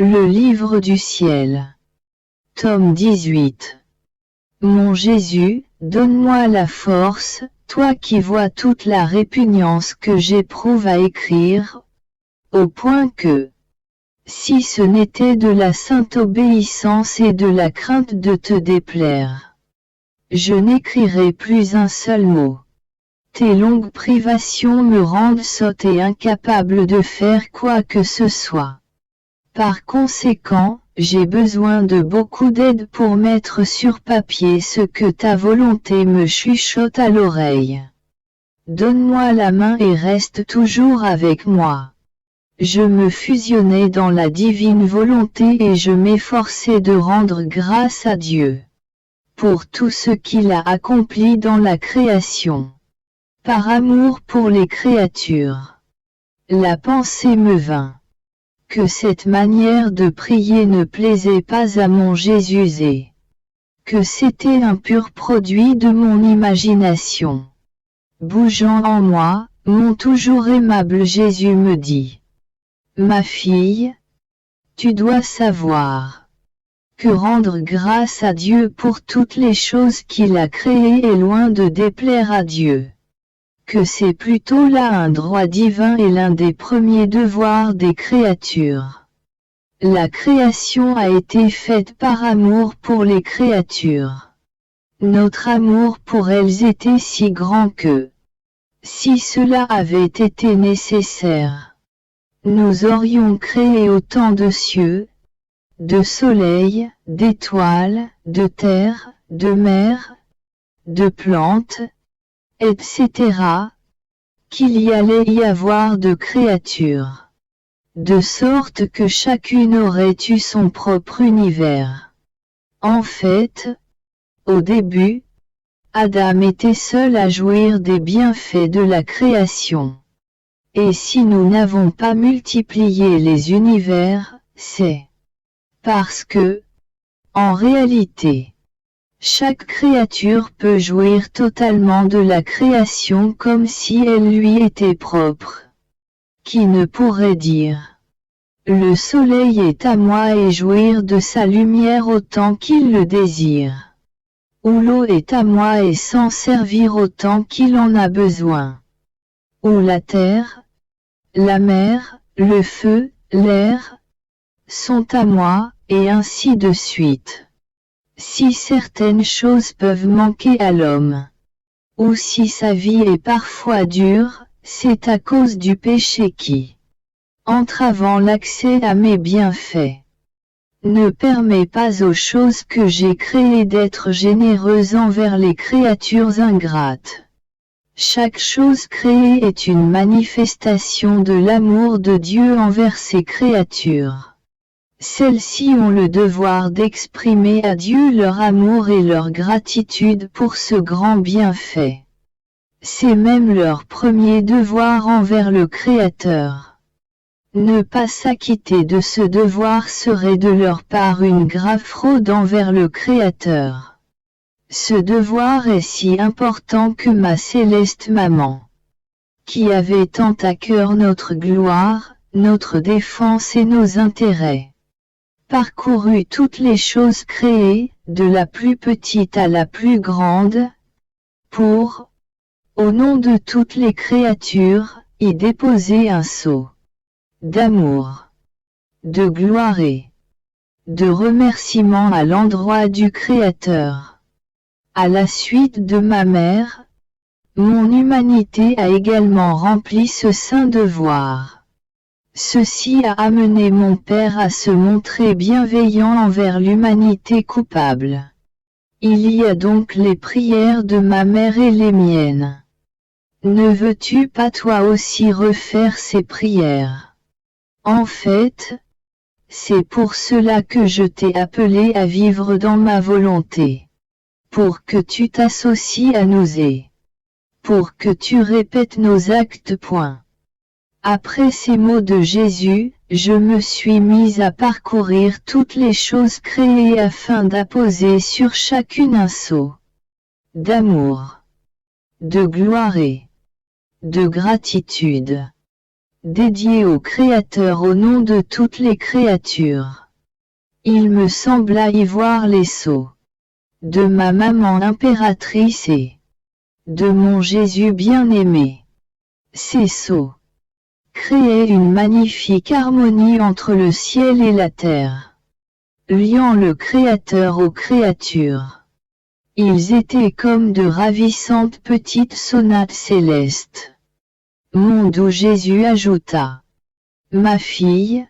Le livre du ciel. Tome 18. Mon Jésus, donne-moi la force, toi qui vois toute la répugnance que j'éprouve à écrire, au point que, si ce n'était de la sainte obéissance et de la crainte de te déplaire, je n'écrirais plus un seul mot. Tes longues privations me rendent sotte et incapable de faire quoi que ce soit. Par conséquent, j'ai besoin de beaucoup d'aide pour mettre sur papier ce que ta volonté me chuchote à l'oreille. Donne-moi la main et reste toujours avec moi. Je me fusionnais dans la divine volonté et je m'efforçais de rendre grâce à Dieu pour tout ce qu'il a accompli dans la création. Par amour pour les créatures, la pensée me vint que cette manière de prier ne plaisait pas à mon Jésus et que c'était un pur produit de mon imagination. Bougeant en moi, mon toujours aimable Jésus me dit: Ma fille, tu dois savoir que rendre grâce à Dieu pour toutes les choses qu'il a créées est loin de déplaire à Dieu. Que c'est plutôt là un droit divin et l'un des premiers devoirs des créatures. La création a été faite par amour pour les créatures. Notre amour pour elles était si grand que, si cela avait été nécessaire, nous aurions créé autant de cieux, de soleil, d'étoiles, de terre, de mer, de plantes, etc., qu'il y allait y avoir de créatures, de sorte que chacune aurait eu son propre univers. En fait, au début, Adam était seul à jouir des bienfaits de la création. Et si nous n'avons pas multiplié les univers, c'est parce que, en réalité, chaque créature peut jouir totalement de la création comme si elle lui était propre. Qui ne pourrait dire: le soleil est à moi et jouir de sa lumière autant qu'il le désire. Ou l'eau est à moi et s'en servir autant qu'il en a besoin. Ou la terre, la mer, le feu, l'air, sont à moi, et ainsi de suite. Si certaines choses peuvent manquer à l'homme, ou si sa vie est parfois dure, c'est à cause du péché qui, entravant l'accès à mes bienfaits, ne permet pas aux choses que j'ai créées d'être généreuses envers les créatures ingrates. Chaque chose créée est une manifestation de l'amour de Dieu envers ses créatures. Celles-ci ont le devoir d'exprimer à Dieu leur amour et leur gratitude pour ce grand bienfait. C'est même leur premier devoir envers le Créateur. Ne pas s'acquitter de ce devoir serait de leur part une grave fraude envers le Créateur. Ce devoir est si important que ma céleste maman, qui avait tant à cœur notre gloire, notre défense et nos intérêts, parcourut toutes les choses créées, de la plus petite à la plus grande, pour, au nom de toutes les créatures, y déposer un sceau d'amour, de gloire et de remerciement à l'endroit du Créateur. À la suite de ma mère, mon humanité a également rempli ce saint devoir. Ceci a amené mon Père à se montrer bienveillant envers l'humanité coupable. Il y a donc les prières de ma mère et les miennes. Ne veux-tu pas toi aussi refaire ces prières? En fait, c'est pour cela que je t'ai appelé à vivre dans ma volonté. Pour que tu t'associes à nous et pour que tu répètes nos actes. Après ces mots de Jésus, je me suis mise à parcourir toutes les choses créées afin d'apposer sur chacune un sceau d'amour, de gloire et de gratitude. dédié au Créateur au nom de toutes les créatures. Il me sembla y voir les sceaux de ma maman impératrice et de mon Jésus bien-aimé. Ces sceaux créaient une magnifique harmonie entre le ciel et la terre, liant le Créateur aux créatures. Ils étaient comme de ravissantes petites sonates célestes. Mon doux Jésus ajouta: Ma fille,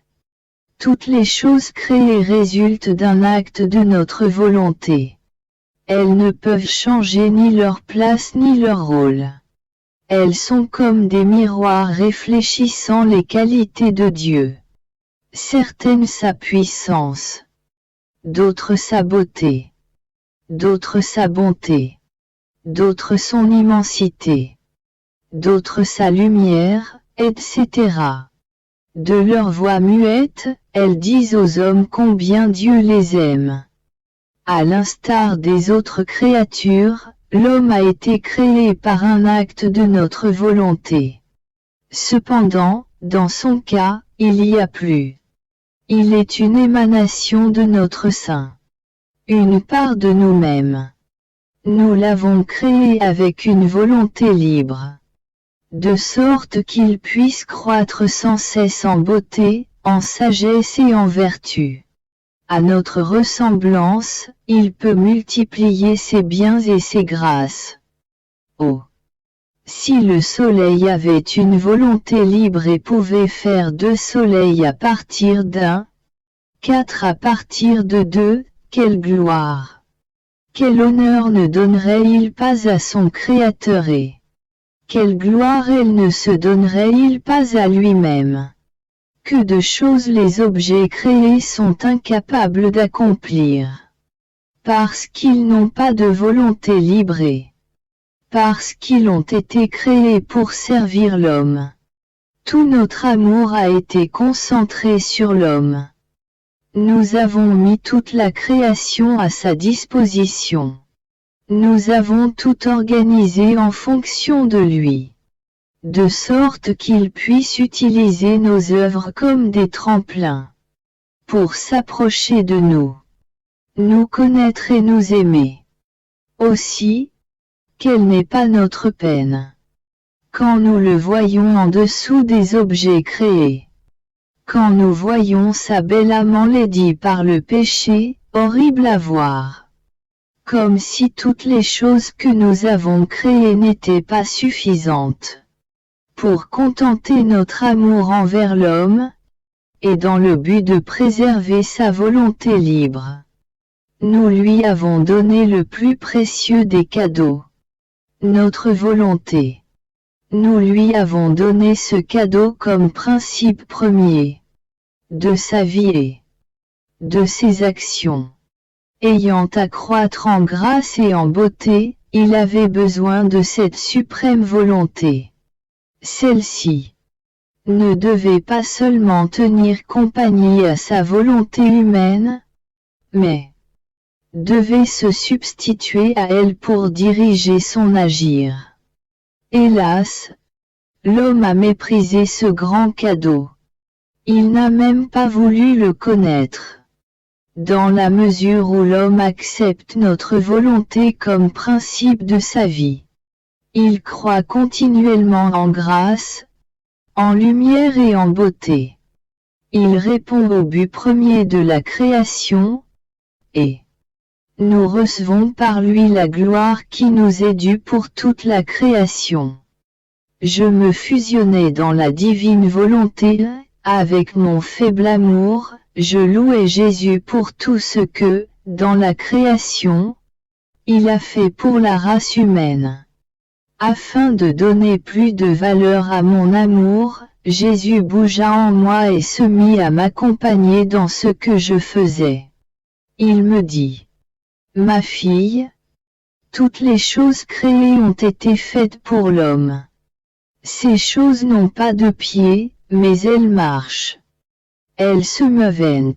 toutes les choses créées résultent d'un acte de notre volonté. Elles ne peuvent changer ni leur place ni leur rôle. Elles sont comme des miroirs réfléchissant les qualités de Dieu. Certaines sa puissance, d'autres sa beauté, d'autres sa bonté, d'autres son immensité, d'autres sa lumière, etc. De leur voix muette, elles disent aux hommes combien Dieu les aime. À l'instar des autres créatures, l'homme a été créé par un acte de notre volonté. Cependant, dans son cas, il y a plus. Il est une émanation de notre sein. Une part de nous-mêmes. Nous l'avons créé avec une volonté libre. De sorte qu'il puisse croître sans cesse en beauté, en sagesse et en vertu. À notre ressemblance, il peut multiplier ses biens et ses grâces. Oh! Si le soleil avait une volonté libre et pouvait faire 2 soleils à partir d'1, 4 à partir de 2, quelle gloire! Quel honneur ne donnerait-il pas à son Créateur et quelle gloire elle ne se donnerait-il pas à lui-même? Que de choses les objets créés sont incapables d'accomplir. Parce qu'ils n'ont pas de volonté libre et parce qu'ils ont été créés pour servir l'homme. Tout notre amour a été concentré sur l'homme. Nous avons mis toute la création à sa disposition. Nous avons tout organisé en fonction de lui. De sorte qu'il puisse utiliser nos œuvres comme des tremplins. Pour s'approcher de nous. Nous connaître et nous aimer. Aussi, quelle n'est pas notre peine. Quand nous le voyons en dessous des objets créés. Quand nous voyons sa belle âme enlaidie par le péché, horrible à voir. Comme si toutes les choses que nous avons créées n'étaient pas suffisantes pour contenter notre amour envers l'homme, et dans le but de préserver sa volonté libre. Nous lui avons donné le plus précieux des cadeaux. Notre volonté. Nous lui avons donné ce cadeau comme principe premier de sa vie et de ses actions. Ayant à croître en grâce et en beauté, il avait besoin de cette suprême volonté. Celle-ci ne devait pas seulement tenir compagnie à sa volonté humaine, mais devait se substituer à elle pour diriger son agir. Hélas, l'homme a méprisé ce grand cadeau. Il n'a même pas voulu le connaître. Dans la mesure où l'homme accepte notre volonté comme principe de sa vie, il croît continuellement en grâce, en lumière et en beauté. Il répond au but premier de la création, et nous recevons par lui la gloire qui nous est due pour toute la création. Je me fusionnais dans la divine volonté, avec mon faible amour, je louais Jésus pour tout ce que, dans la création, il a fait pour la race humaine. Afin de donner plus de valeur à mon amour, Jésus bougea en moi et se mit à m'accompagner dans ce que je faisais. Il me dit: Ma fille, toutes les choses créées ont été faites pour l'homme. Ces choses n'ont pas de pieds, mais elles marchent. Elles se meuvent,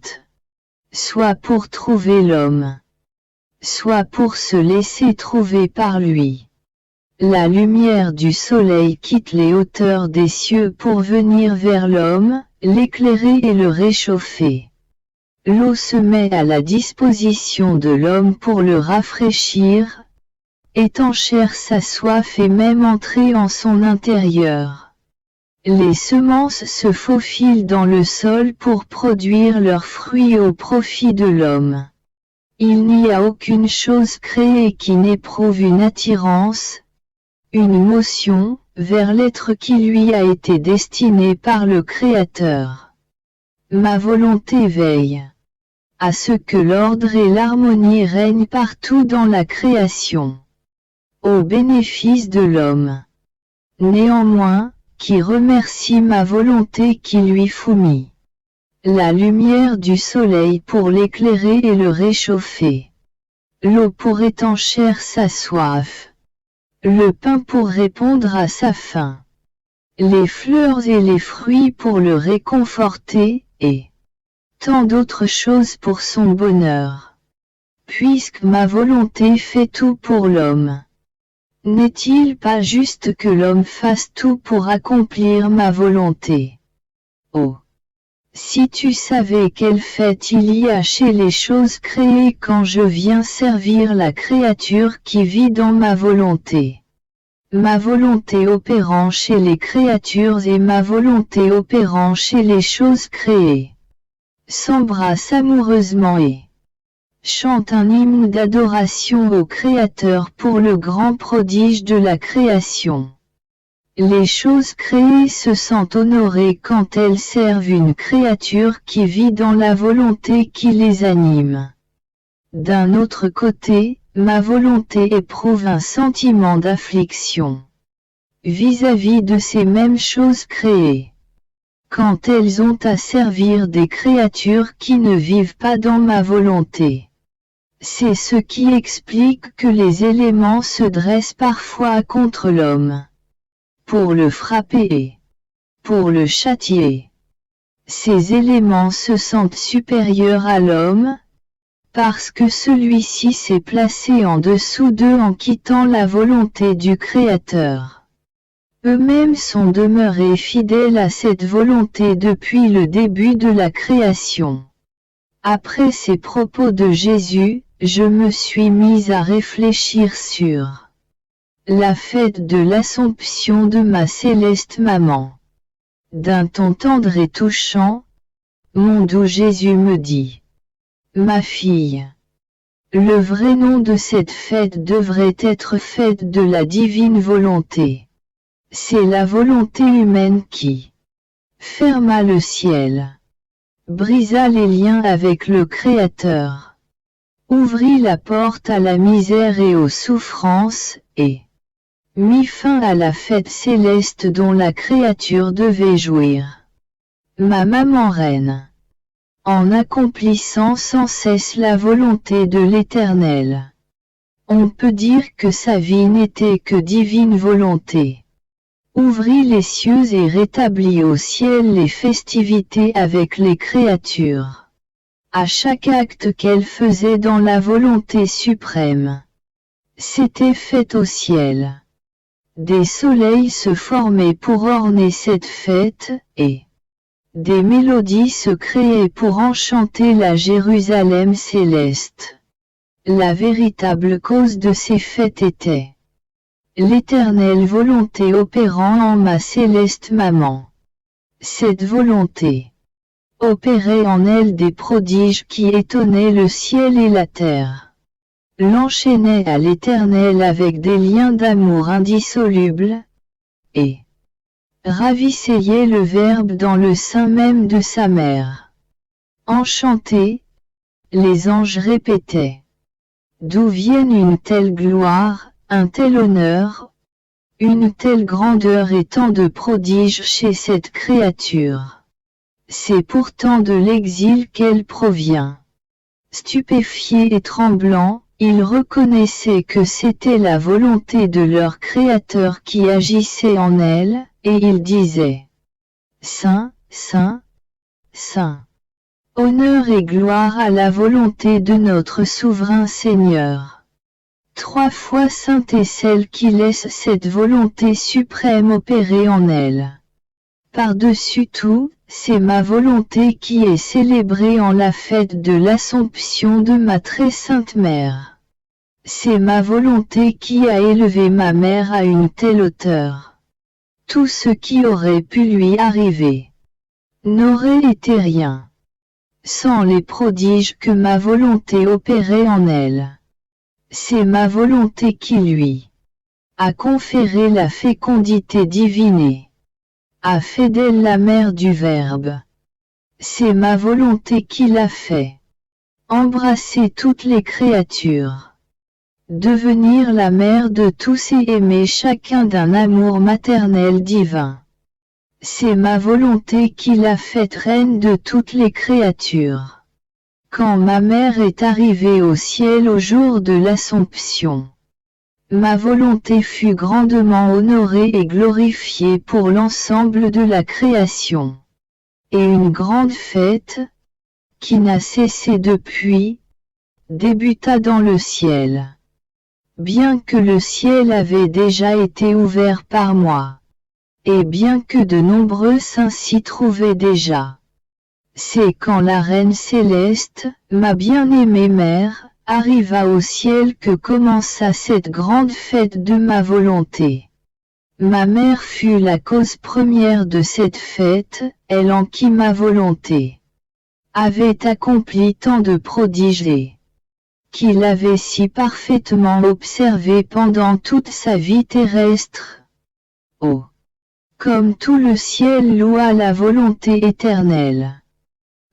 soit pour trouver l'homme, soit pour se laisser trouver par lui. La lumière du soleil quitte les hauteurs des cieux pour venir vers l'homme, l'éclairer et le réchauffer. L'eau se met à la disposition de l'homme pour le rafraîchir, étanchir sa soif et même entrer en son intérieur. Les semences se faufilent dans le sol pour produire leurs fruits au profit de l'homme. Il n'y a aucune chose créée qui n'éprouve une attirance, une émotion, vers l'être qui lui a été destiné par le Créateur. Ma volonté veille à ce que l'ordre et l'harmonie règnent partout dans la création, au bénéfice de l'homme. Néanmoins, qui remercie ma volonté qui lui fut mis la lumière du soleil pour l'éclairer et le réchauffer, l'eau pour étanchir sa soif, le pain pour répondre à sa faim, les fleurs et les fruits pour le réconforter, et tant d'autres choses pour son bonheur. Puisque ma volonté fait tout pour l'homme, n'est-il pas juste que l'homme fasse tout pour accomplir ma volonté? Oh! Si tu savais quelle fête il y a chez les choses créées quand je viens servir la créature qui vit dans ma volonté. Ma volonté opérant chez les créatures et ma volonté opérant chez les choses créées s'embrassent amoureusement et chantent un hymne d'adoration au Créateur pour le grand prodige de la création. Les choses créées se sentent honorées quand elles servent une créature qui vit dans la volonté qui les anime. D'un autre côté, ma volonté éprouve un sentiment d'affliction vis-à-vis de ces mêmes choses créées, quand elles ont à servir des créatures qui ne vivent pas dans ma volonté. C'est ce qui explique que les éléments se dressent parfois contre l'homme, pour le frapper et pour le châtier. Ces éléments se sentent supérieurs à l'homme, parce que celui-ci s'est placé en dessous d'eux en quittant la volonté du Créateur. Eux-mêmes sont demeurés fidèles à cette volonté depuis le début de la création. Après ces propos de Jésus, je me suis mis à réfléchir sur la fête de l'Assomption de ma céleste maman. D'un ton tendre et touchant, mon doux Jésus me dit: Ma fille, le vrai nom de cette fête devrait être fête de la divine volonté. C'est la volonté humaine qui ferma le ciel, brisa les liens avec le Créateur, ouvrit la porte à la misère et aux souffrances, et mit fin à la fête céleste dont la créature devait jouir. Ma maman reine, en accomplissant sans cesse la volonté de l'Éternel. On peut dire que sa vie n'était que divine volonté. Ouvrit les cieux et rétablit au ciel les festivités avec les créatures. À chaque acte qu'elle faisait dans la volonté suprême, c'était fait au ciel. Des soleils se formaient pour orner cette fête, et des mélodies se créaient pour enchanter la Jérusalem céleste. La véritable cause de ces fêtes était l'éternelle volonté opérant en ma céleste maman. Cette volonté opérait en elle des prodiges qui étonnaient le ciel et la terre, l'enchaînaient à l'Éternel avec des liens d'amour indissolubles, et ravissaient le Verbe dans le sein même de sa mère. Enchantés, les anges répétaient: D'où viennent une telle gloire, un tel honneur, une telle grandeur et tant de prodiges chez cette créature? C'est pourtant de l'exil qu'elle provient. Stupéfiés et tremblants, ils reconnaissaient que c'était la volonté de leur Créateur qui agissait en elle, et ils disaient: Saint, Saint, Saint. Honneur et gloire à la volonté de notre souverain Seigneur. 3 fois sainte est celle qui laisse cette volonté suprême opérer en elle. Par-dessus tout, c'est ma volonté qui est célébrée en la fête de l'Assomption de ma très sainte mère. C'est ma volonté qui a élevé ma mère à une telle hauteur. Tout ce qui aurait pu lui arriver n'aurait été rien sans les prodiges que ma volonté opérait en elle. C'est ma volonté qui lui a conféré la fécondité divine, a fait d'elle la mère du Verbe. C'est ma volonté qui l'a fait embrasser toutes les créatures, devenir la mère de tous et aimer chacun d'un amour maternel divin. C'est ma volonté qui l'a faite reine de toutes les créatures. Quand ma mère est arrivée au ciel au jour de l'Assomption, ma volonté fut grandement honorée et glorifiée pour l'ensemble de la création. Et une grande fête, qui n'a cessé depuis, débuta dans le ciel. Bien que le ciel avait déjà été ouvert par moi, et bien que de nombreux saints s'y trouvaient déjà, c'est quand la Reine Céleste, ma bien-aimée mère, arriva au ciel que commença cette grande fête de ma volonté. Ma mère fut la cause première de cette fête, elle en qui ma volonté avait accompli tant de prodiges et qu'il avait si parfaitement observé pendant toute sa vie terrestre. Oh! Comme tout le ciel loua la volonté éternelle.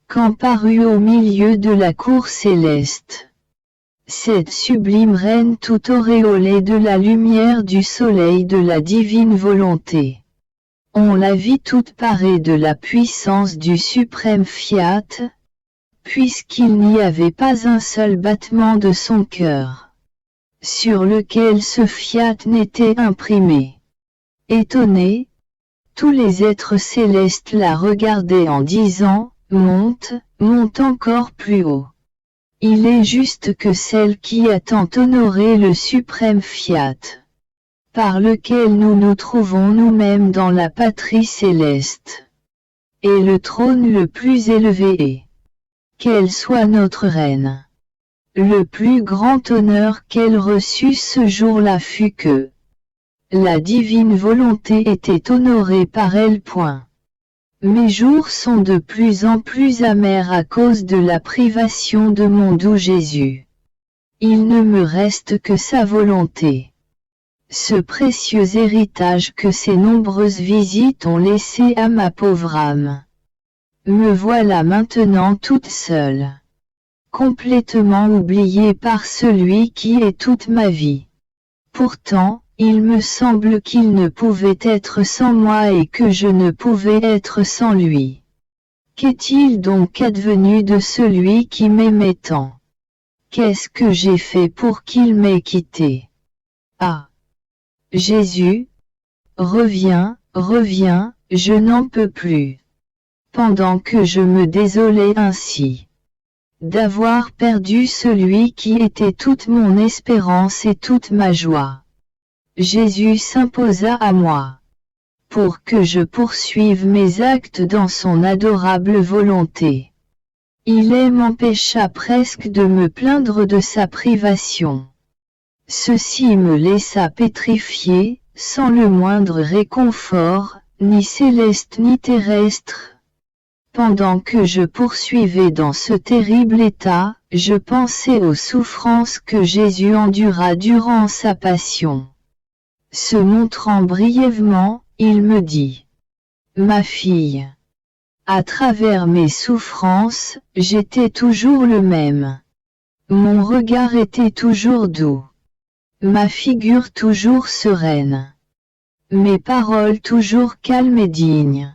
Quand parut au milieu de la cour céleste cette sublime reine tout auréolée de la lumière du soleil de la divine volonté. On la vit toute parée de la puissance du suprême Fiat, puisqu'il n'y avait pas un seul battement de son cœur, sur lequel ce Fiat n'était imprimé. Étonnés, tous les êtres célestes la regardaient en disant, « Monte, monte encore plus haut. » Il est juste que celle qui a tant honoré le suprême Fiat, par lequel nous nous trouvons nous-mêmes dans la patrie céleste, et le trône le plus élevé est, qu'elle soit notre reine. Le plus grand honneur qu'elle reçut ce jour-là fut que la divine volonté était honorée par elle. Mes jours sont de plus en plus amers à cause de la privation de mon doux Jésus. Il ne me reste que sa volonté. Ce précieux héritage que ces nombreuses visites ont laissé à ma pauvre âme. Me voilà maintenant toute seule, complètement oubliée par celui qui est toute ma vie. Pourtant, il me semble qu'il ne pouvait être sans moi et que je ne pouvais être sans lui. Qu'est-il donc advenu de celui qui m'aimait tant? Qu'est-ce que j'ai fait pour qu'il m'ait quitté? Ah! Jésus! Reviens, reviens, je n'en peux plus. Pendant que je me désolais ainsi d'avoir perdu celui qui était toute mon espérance et toute ma joie, Jésus s'imposa à moi, pour que je poursuive mes actes dans son adorable volonté. Il m'empêcha presque de me plaindre de sa privation. Ceci me laissa pétrifié, sans le moindre réconfort, ni céleste ni terrestre. Pendant que je poursuivais dans ce terrible état, je pensais aux souffrances que Jésus endura durant sa passion. Se montrant brièvement, il me dit, « Ma fille, à travers mes souffrances, j'étais toujours le même. Mon regard était toujours doux. Ma figure toujours sereine. Mes paroles toujours calmes et dignes.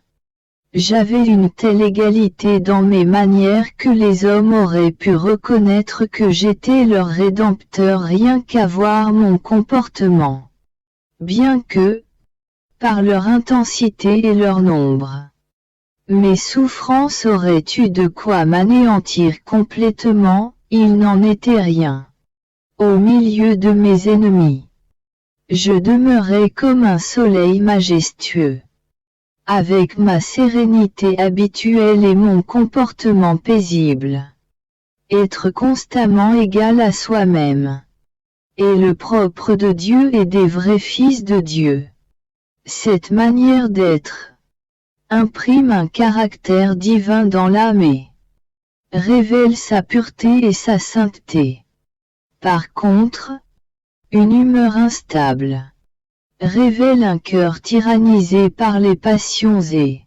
J'avais une telle égalité dans mes manières que les hommes auraient pu reconnaître que j'étais leur Rédempteur rien qu'à voir mon comportement. Bien que, par leur intensité et leur nombre, mes souffrances auraient eu de quoi m'anéantir complètement, il n'en était rien. au milieu de mes ennemis. Je demeurais comme un soleil majestueux. Avec ma sérénité habituelle et mon comportement paisible. Être constamment égal à soi-même. Et le propre de Dieu et des vrais fils de Dieu. Cette manière d'être imprime un caractère divin dans l'âme et révèle sa pureté et sa sainteté. Par contre, une humeur instable révèle un cœur tyrannisé par les passions et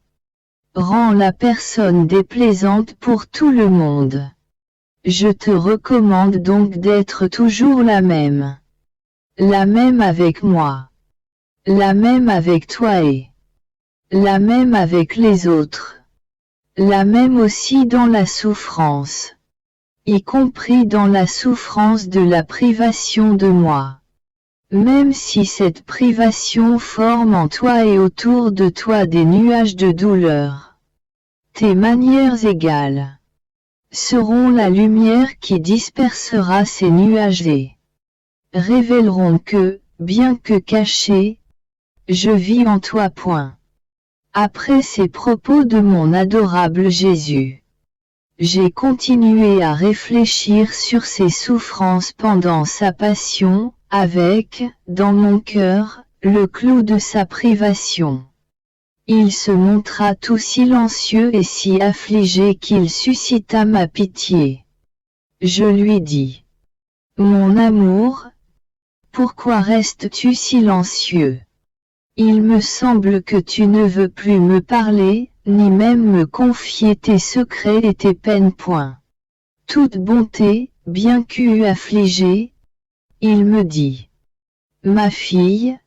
rend la personne déplaisante pour tout le monde. Je te recommande donc d'être toujours la même. La même avec moi. La même avec toi et la même avec les autres. La même aussi dans la souffrance. Y compris dans la souffrance de la privation de moi. Même si cette privation forme en toi et autour de toi des nuages de douleur. Tes manières égales seront la lumière qui dispersera ces nuages et révéleront que, bien que caché, je vis en toi. Après ces propos de mon adorable Jésus, j'ai continué à réfléchir sur ses souffrances pendant sa passion, avec, dans mon cœur, le clou de sa privation. Il se montra tout silencieux et si affligé qu'il suscita ma pitié. Je lui dis, « Mon amour, pourquoi restes-tu silencieux? Il me semble que tu ne veux plus me parler, ni même me confier tes secrets et tes peines. Toute bonté, bien qu'eût affligé, il me dit, « Ma fille,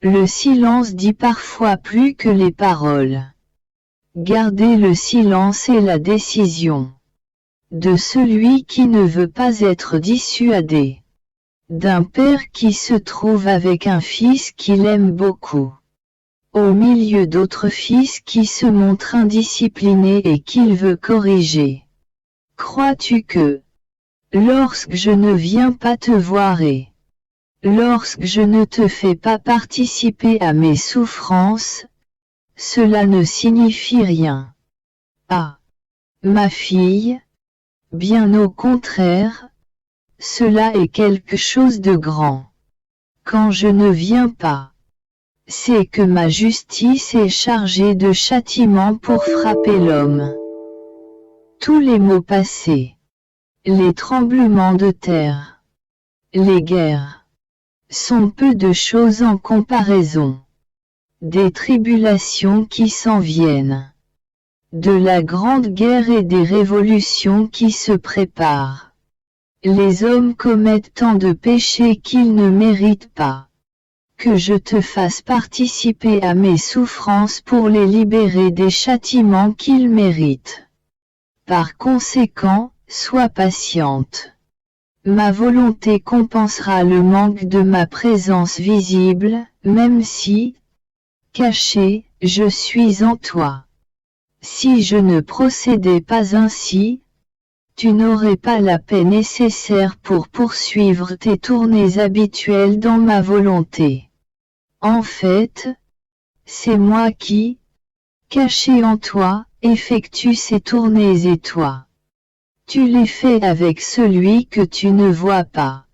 le silence dit parfois plus que les paroles. Gardez le silence et la décision de celui qui ne veut pas être dissuadé. D'un père qui se trouve avec un fils qu'il aime beaucoup. Au milieu d'autres fils qui se montrent indisciplinés et qu'il veut corriger. Crois-tu que, lorsque je ne viens pas te voir et lorsque je ne te fais pas participer à mes souffrances, cela ne signifie rien. Ah, ma fille, bien au contraire, cela est quelque chose de grand. Quand je ne viens pas, c'est que ma justice est chargée de châtiments pour frapper l'homme. Tous les maux passés, les tremblements de terre, les guerres, sont peu de choses en comparaison des tribulations qui s'en viennent, de la grande guerre et des révolutions qui se préparent. Les hommes commettent tant de péchés qu'ils ne méritent pas que je te fasse participer à mes souffrances pour les libérer des châtiments qu'ils méritent. Par conséquent, sois patiente. Ma volonté compensera le manque de ma présence visible, même si, caché, je suis en toi. Si je ne procédais pas ainsi, tu n'aurais pas la paix nécessaire pour poursuivre tes tournées habituelles dans ma volonté. En fait, c'est moi qui, caché en toi, effectue ces tournées et toi. Tu les fais avec celui que tu ne vois pas.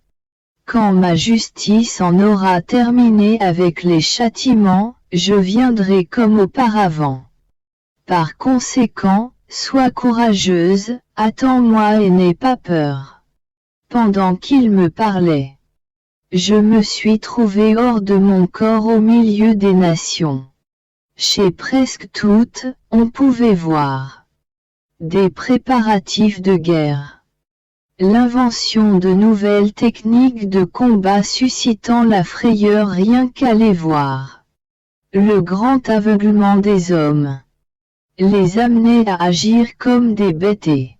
Quand ma justice en aura terminé avec les châtiments, je viendrai comme auparavant. Par conséquent, sois courageuse, attends-moi et n'aie pas peur. Pendant qu'il me parlait, je me suis trouvée hors de mon corps au milieu des nations. Chez presque toutes, on pouvait voir des préparatifs de guerre. L'invention de nouvelles techniques de combat suscitant la frayeur rien qu'à les voir. Le grand aveuglement des hommes les amenait à agir comme des bêtes et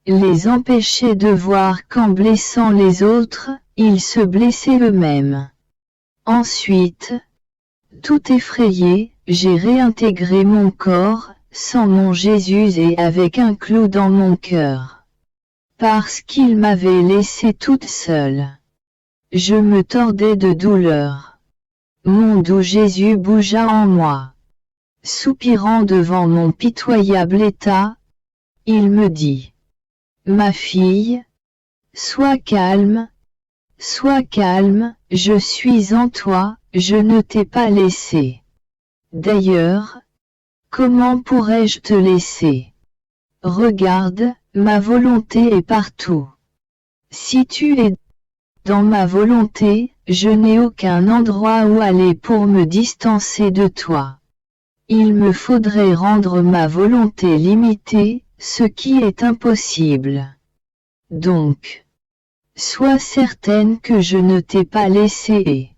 les empêchait de voir qu'en blessant les autres, ils se blessaient eux-mêmes. Ensuite, tout effrayé, j'ai réintégré mon corps, sans mon Jésus et avec un clou dans mon cœur. parce qu'il m'avait laissé toute seule. Je me tordais de douleur. Mon doux Jésus bougea en moi. Soupirant devant mon pitoyable état, il me dit: Ma fille, sois calme, je suis en toi, je ne t'ai pas laissé. D'ailleurs, comment pourrais-je te laisser? Regarde, ma volonté est partout. Si tu es dans ma volonté, je n'ai aucun endroit où aller pour me distancer de toi. Il me faudrait rendre ma volonté limitée, ce qui est impossible. Donc, sois certaine que je ne t'ai pas laissé et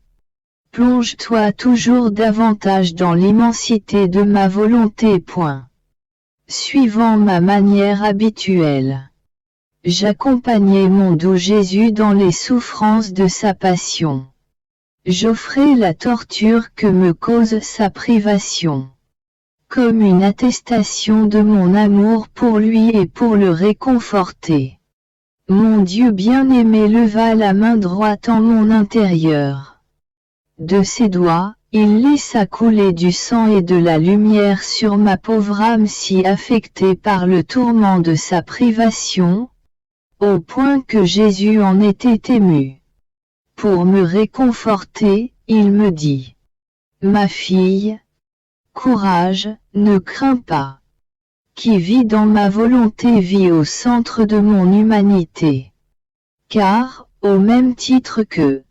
plonge-toi toujours davantage dans l'immensité de ma volonté. Suivant ma manière habituelle, j'accompagnais mon doux Jésus dans les souffrances de sa passion. J'offrais la torture que me cause sa privation, comme une attestation de mon amour pour lui et pour le réconforter. Mon Dieu bien-aimé leva la main droite en mon intérieur. De ses doigts, il laissa couler du sang et de la lumière sur ma pauvre âme si affectée par le tourment de sa privation, au point que Jésus en était ému. Pour me réconforter, il me dit: Ma fille, courage, ne crains pas. Qui vit dans ma volonté vit au centre de mon humanité. Car, au même titre que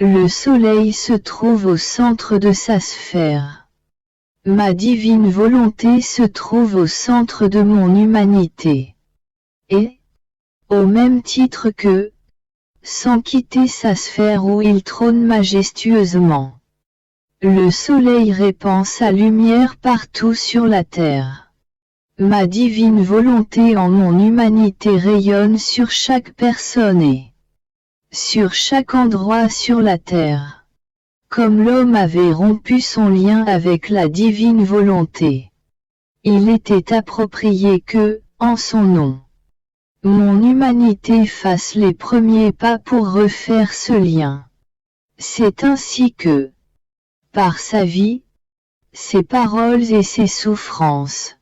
le soleil se trouve au centre de sa sphère, ma divine volonté se trouve au centre de mon humanité. Et, au même titre que, sans quitter sa sphère où il trône majestueusement, le soleil répand sa lumière partout sur la terre. Ma divine volonté en mon humanité rayonne sur chaque personne et sur chaque endroit sur la terre. Comme l'homme avait rompu son lien avec la divine volonté, il était approprié que, en son nom, mon humanité fasse les premiers pas pour refaire ce lien. C'est ainsi que, par sa vie, ses paroles et ses souffrances,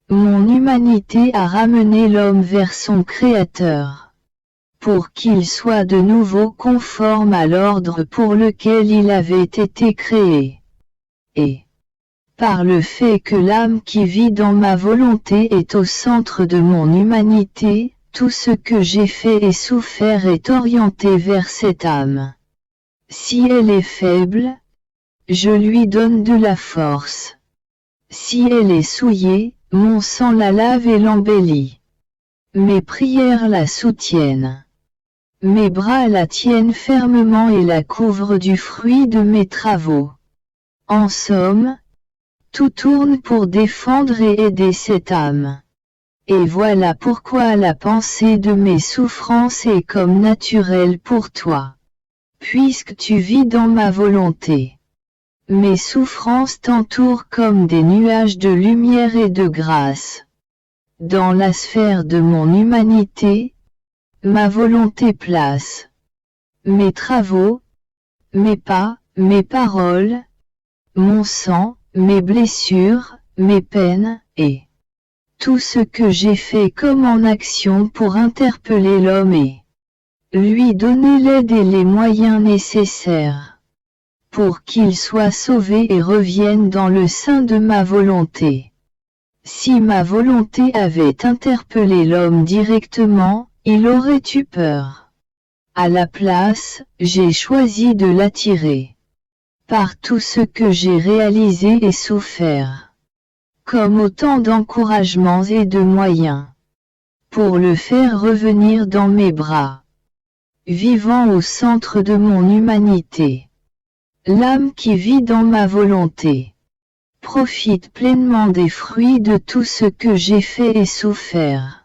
mon humanité a ramené l'homme vers son Créateur, pour qu'il soit de nouveau conforme à l'ordre pour lequel il avait été créé. Et, par le fait que l'âme qui vit dans ma volonté est au centre de mon humanité, tout ce que j'ai fait et souffert est orienté vers cette âme. Si elle est faible, je lui donne de la force. Si elle est souillée, mon sang la lave et l'embellit. Mes prières la soutiennent. Mes bras la tiennent fermement et la couvrent du fruit de mes travaux. En somme, tout tourne pour défendre et aider cette âme. Et voilà pourquoi la pensée de mes souffrances est comme naturelle pour toi. Puisque tu vis dans ma volonté, mes souffrances t'entourent comme des nuages de lumière et de grâce. Dans la sphère de mon humanité, ma volonté place mes travaux, mes pas, mes paroles, mon sang, mes blessures, mes peines, et tout ce que j'ai fait comme en action pour interpeller l'homme et lui donner l'aide et les moyens nécessaires pour qu'il soit sauvé et revienne dans le sein de ma volonté. Si ma volonté avait interpellé l'homme directement, il aurait eu peur. À la place, j'ai choisi de l'attirer. Par tout ce que j'ai réalisé et souffert, comme autant d'encouragements et de moyens, pour le faire revenir dans mes bras, vivant au centre de mon humanité. L'âme qui vit dans ma volonté profite pleinement des fruits de tout ce que j'ai fait et souffert.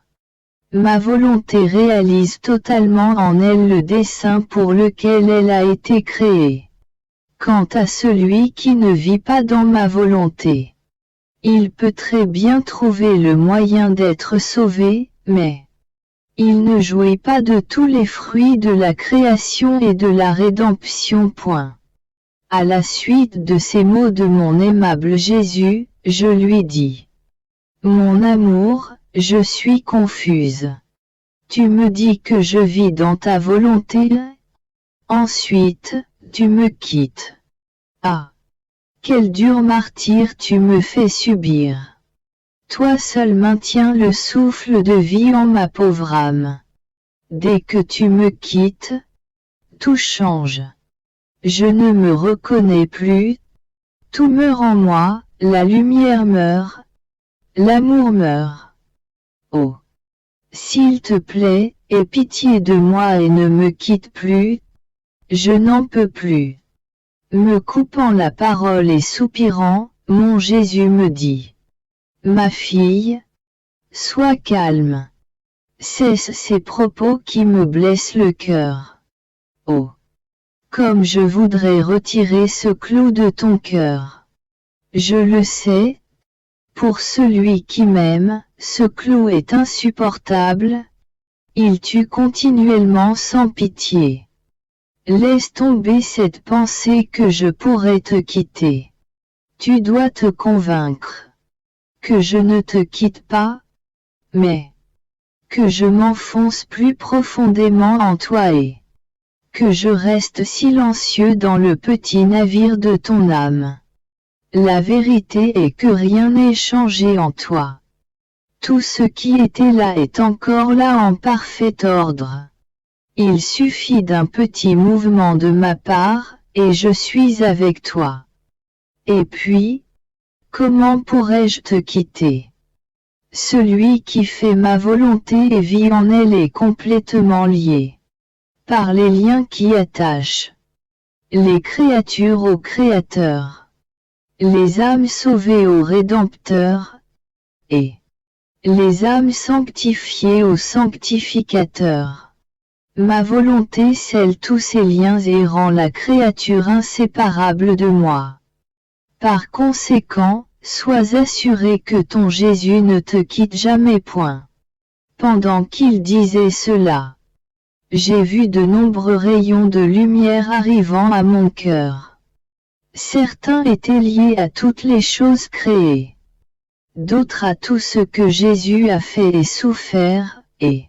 Ma volonté réalise totalement en elle le dessein pour lequel elle a été créée. Quant à celui qui ne vit pas dans ma volonté, il peut très bien trouver le moyen d'être sauvé, mais Il ne jouit pas de tous les fruits de la création et de la rédemption. À la suite de ces mots de mon aimable Jésus, je lui dis: Mon amour, je suis confuse. Tu me dis que je vis dans ta volonté. Ensuite, tu me quittes. Ah! Quel dur martyre tu me fais subir. Toi seul maintiens le souffle de vie en ma pauvre âme. Dès que tu me quittes, tout change. Je ne me reconnais plus. Tout meurt en moi, la lumière meurt, l'amour meurt. Oh! S'il te plaît, aie pitié de moi et ne me quitte plus. Je n'en peux plus. Me coupant la parole et soupirant, mon Jésus me dit: Ma fille, sois calme. Cesse ces propos qui me blessent le cœur. Oh! Comme je voudrais retirer ce clou de ton cœur. Je le sais. Pour celui qui m'aime, ce clou est insupportable. Il tue continuellement sans pitié. Laisse tomber cette pensée que je pourrais te quitter. Tu dois te convaincre que je ne te quitte pas, mais que je m'enfonce plus profondément en toi et que je reste silencieux dans le petit navire de ton âme. La vérité est que rien n'est changé en toi. Tout ce qui était là est encore là en parfait ordre. Il suffit d'un petit mouvement de ma part, et je suis avec toi. Et puis, comment pourrais-je te quitter? Celui qui fait ma volonté et vit en elle est complètement lié par les liens qui attachent les créatures au Créateur, les âmes sauvées au Rédempteur, et les âmes sanctifiées au Sanctificateur. Ma volonté scelle tous ces liens et rend la créature inséparable de moi. Par conséquent, sois assuré que ton Jésus ne te quitte jamais. Pendant qu'il disait cela, j'ai vu de nombreux rayons de lumière arrivant à mon cœur. Certains étaient liés à toutes les choses créées, d'autres à tout ce que Jésus a fait et souffert, et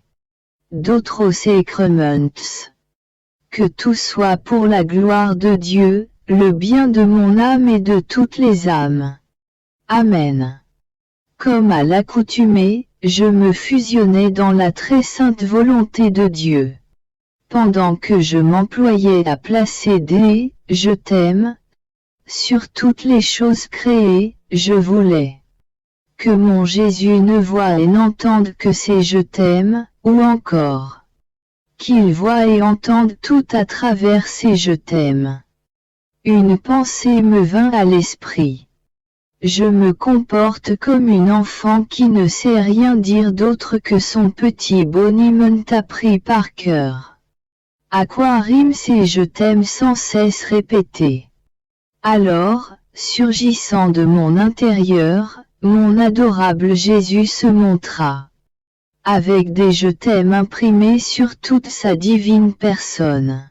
d'autres aux sacraments. Que tout soit pour la gloire de Dieu, le bien de mon âme et de toutes les âmes. Amen. Comme à l'accoutumée, je me fusionnais dans la très sainte volonté de Dieu. Pendant que je m'employais à placer des « je t'aime » sur toutes les choses créées, je voulais que mon Jésus ne voie et n'entende que ces « je t'aime », ou encore qu'il voie et entende tout à travers ces « je t'aime ». Une pensée me vint à l'esprit. Je me comporte comme une enfant qui ne sait rien dire d'autre que son petit boniment appris par cœur. À quoi riment ces « je t'aime » sans cesse répétés? Alors, surgissant de mon intérieur, mon adorable Jésus se montra, avec des « je t'aime » imprimés sur toute sa divine personne.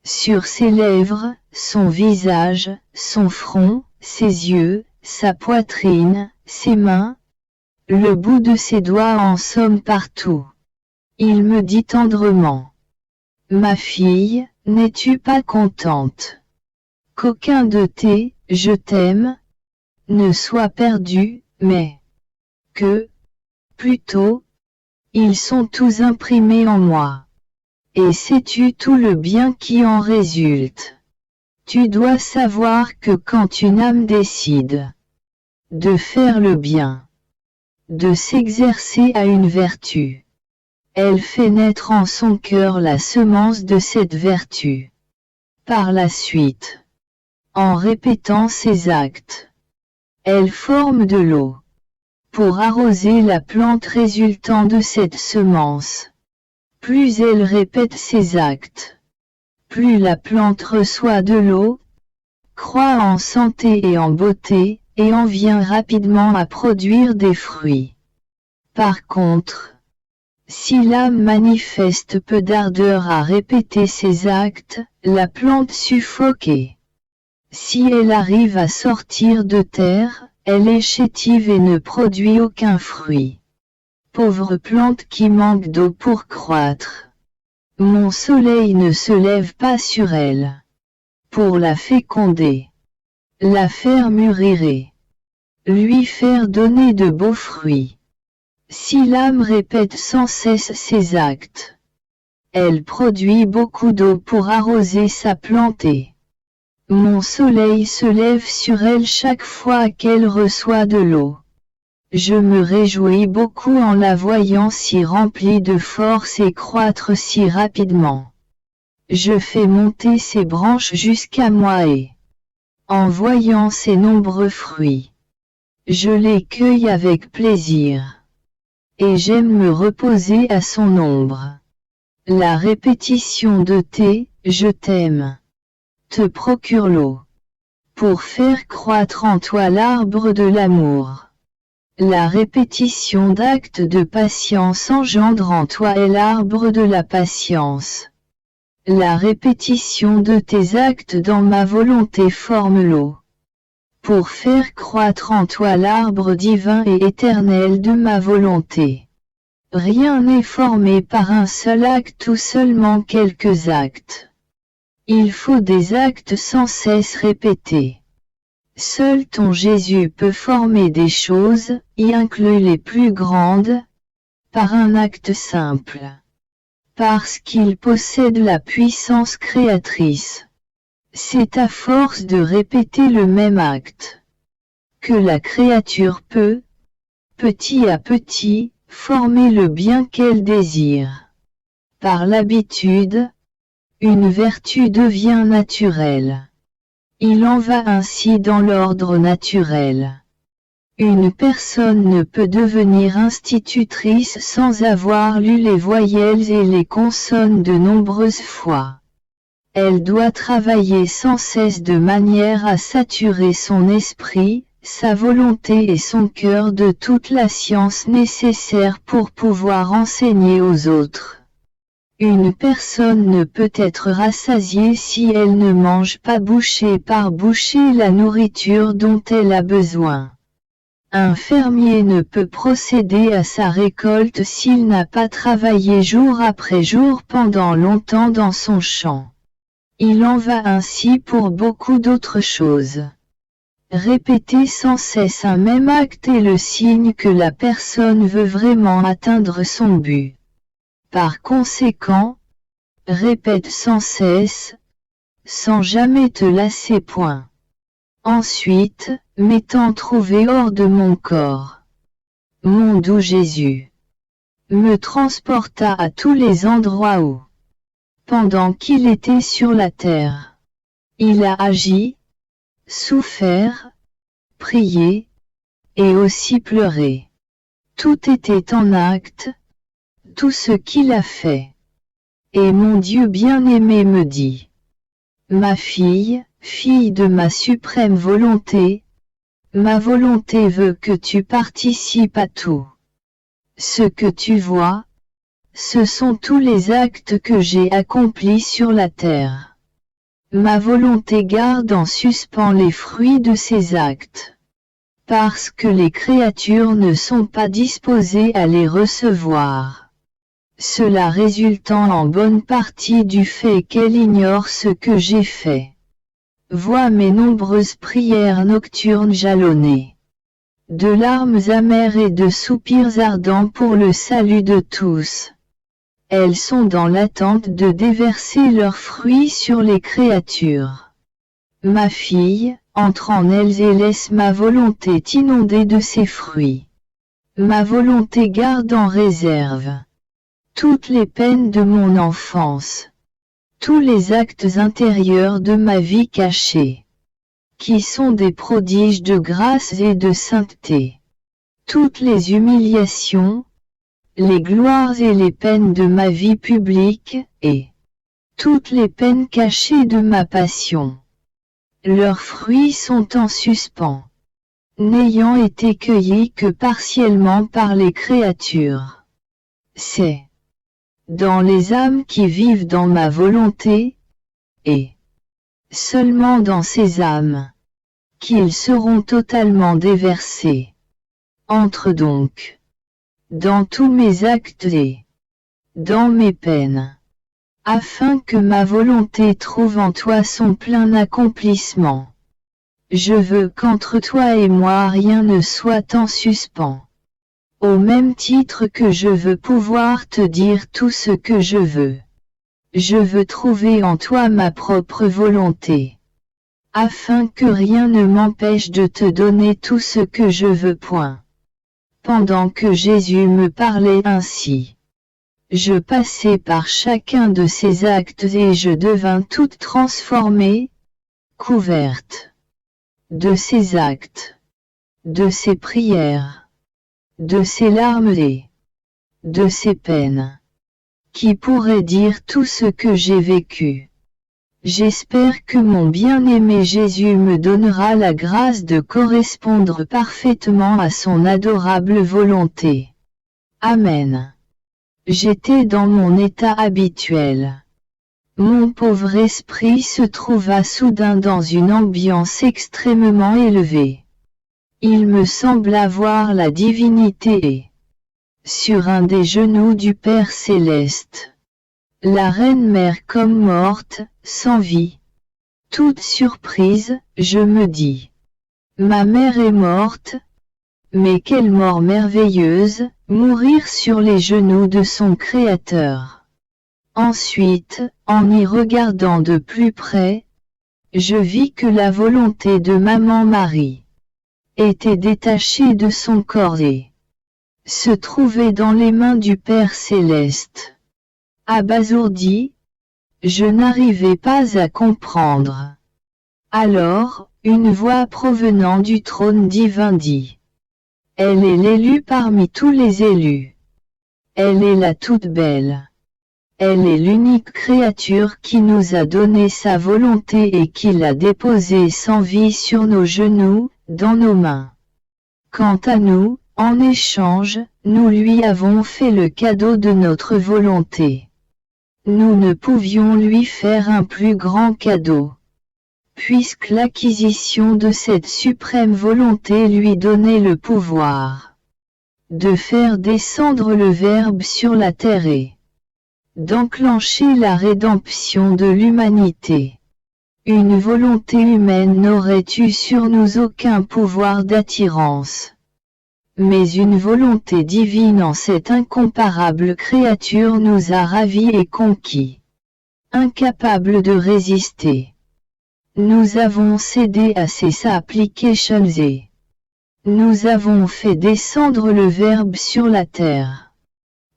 Sur ses lèvres, son visage, son front, ses yeux, sa poitrine, ses mains, le bout de ses doigts, en somme partout. Il me dit tendrement: Ma fille, n'es-tu pas contente qu'aucun de tes « je t'aime » ne soit perdu, mais que, plutôt, ils sont tous imprimés en moi. Et sais-tu tout le bien qui en résulte? Tu dois savoir que quand une âme décide de faire le bien, de s'exercer à une vertu, elle fait naître en son cœur la semence de cette vertu. Par la suite, en répétant ses actes, elle forme de l'eau pour arroser la plante résultant de cette semence. Plus elle répète ses actes, plus la plante reçoit de l'eau, croît en santé et en beauté, et en vient rapidement à produire des fruits. Par contre, Si l'âme manifeste peu d'ardeur à répéter ses actes, la plante suffoquée. Si elle arrive à sortir de terre, elle est chétive et ne produit aucun fruit. Pauvre plante qui manque d'eau pour croître. Mon soleil ne se lève pas sur elle. Pour la féconder. La faire mûrir. Lui faire donner de beaux fruits. Si l'âme répète sans cesse ses actes, elle produit beaucoup d'eau pour arroser sa plantée. Mon soleil se lève sur elle chaque fois qu'elle reçoit de l'eau. Je me réjouis beaucoup en la voyant si remplie de force et croître si rapidement. Je fais monter ses branches jusqu'à moi et, en voyant ses nombreux fruits, je les cueille avec plaisir. Et j'aime me reposer à son ombre. La répétition de tes « je t'aime » te procure l'eau. Pour faire croître en toi l'arbre de l'amour. La répétition d'actes de patience engendre en toi l'arbre de la patience. La répétition de tes actes dans ma volonté forme l'eau. Pour faire croître en toi l'arbre divin et éternel de ma volonté. Rien n'est formé par un seul acte ou seulement quelques actes. Il faut des actes sans cesse répétés. Seul ton Jésus peut former des choses, y inclut les plus grandes, par un acte simple. Parce qu'il possède la puissance créatrice. C'est à force de répéter le même acte que la créature peut, petit à petit, former le bien qu'elle désire. Par l'habitude, une vertu devient naturelle. Il en va ainsi dans l'ordre naturel. Une personne ne peut devenir institutrice sans avoir lu les voyelles et les consonnes de nombreuses fois. Elle doit travailler sans cesse de manière à saturer son esprit, sa volonté et son cœur de toute la science nécessaire pour pouvoir enseigner aux autres. Une personne ne peut être rassasiée si elle ne mange pas bouchée par bouchée la nourriture dont elle a besoin. Un fermier ne peut procéder à sa récolte s'il n'a pas travaillé jour après jour pendant longtemps dans son champ. Il en va ainsi pour beaucoup d'autres choses. Répéter sans cesse un même acte est le signe que la personne veut vraiment atteindre son but. Par conséquent, répète sans cesse, sans jamais te lasser point. Ensuite, m'étant trouvé hors de mon corps, mon doux Jésus me transporta à tous les endroits où, pendant qu'il était sur la terre, il a agi, souffert, prié, et aussi pleuré. Tout était en acte, tout ce qu'il a fait. Et mon Dieu bien-aimé me dit, ma fille, fille de ma suprême volonté, ma volonté veut que tu participes à tout. Ce que tu vois, ce sont tous les actes que j'ai accomplis sur la terre. Ma volonté garde en suspens les fruits de ces actes. Parce que les créatures ne sont pas disposées à les recevoir. Cela résultant en bonne partie du fait qu'elle ignore ce que j'ai fait. Vois mes nombreuses prières nocturnes jalonnées de larmes amères et de soupirs ardents pour le salut de tous. Elles sont dans l'attente de déverser leurs fruits sur les créatures. Ma fille, entre en elles et laisse ma volonté t'inonder de ses fruits. Ma volonté garde en réserve toutes les peines de mon enfance, tous les actes intérieurs de ma vie cachée, qui sont des prodiges de grâce et de sainteté, toutes les humiliations, les gloires et les peines de ma vie publique, et toutes les peines cachées de ma passion. Leurs fruits sont en suspens, n'ayant été cueillis que partiellement par les créatures. C'est dans les âmes qui vivent dans ma volonté, et seulement dans ces âmes, qu'ils seront totalement déversés. Entre donc dans tous mes actes et dans mes peines, afin que ma volonté trouve en toi son plein accomplissement. Je veux qu'entre toi et moi rien ne soit en suspens. Au même titre que je veux pouvoir te dire tout ce que je veux trouver en toi ma propre volonté, afin que rien ne m'empêche de te donner tout ce que je veux. Pendant que Jésus me parlait ainsi, je passai par chacun de ces actes et je devins toute transformée, couverte de ces actes, de ces prières, de ces larmes et de ces peines. Qui pourrait dire tout ce que j'ai vécu? J'espère que mon bien-aimé Jésus me donnera la grâce de correspondre parfaitement à son adorable volonté. Amen. J'étais dans mon état habituel. Mon pauvre esprit se trouva soudain dans une ambiance extrêmement élevée. Il me sembla voir la divinité sur un des genoux du Père céleste. La Reine Mère comme morte, sans vie. Toute surprise, je me dis. Ma mère est morte. Mais quelle mort merveilleuse, mourir sur les genoux de son Créateur. Ensuite, en y regardant de plus près, je vis que la volonté de maman Marie était détachée de son corps et se trouvait dans les mains du Père céleste. Abasourdi, je n'arrivais pas à comprendre. Alors, une voix provenant du trône divin dit: Elle est l'élue parmi tous les élus. Elle est la toute belle. Elle est l'unique créature qui nous a donné sa volonté et qui l'a déposée sans vie sur nos genoux, dans nos mains. Quant à nous, en échange, nous lui avons fait le cadeau de notre volonté. Nous ne pouvions lui faire un plus grand cadeau, puisque l'acquisition de cette suprême volonté lui donnait le pouvoir de faire descendre le Verbe sur la terre et d'enclencher la rédemption de l'humanité. Une volonté humaine n'aurait eu sur nous aucun pouvoir d'attirance. Mais une volonté divine en cette incomparable créature nous a ravis et conquis. Incapables de résister, nous avons cédé à ses applications et nous avons fait descendre le Verbe sur la terre.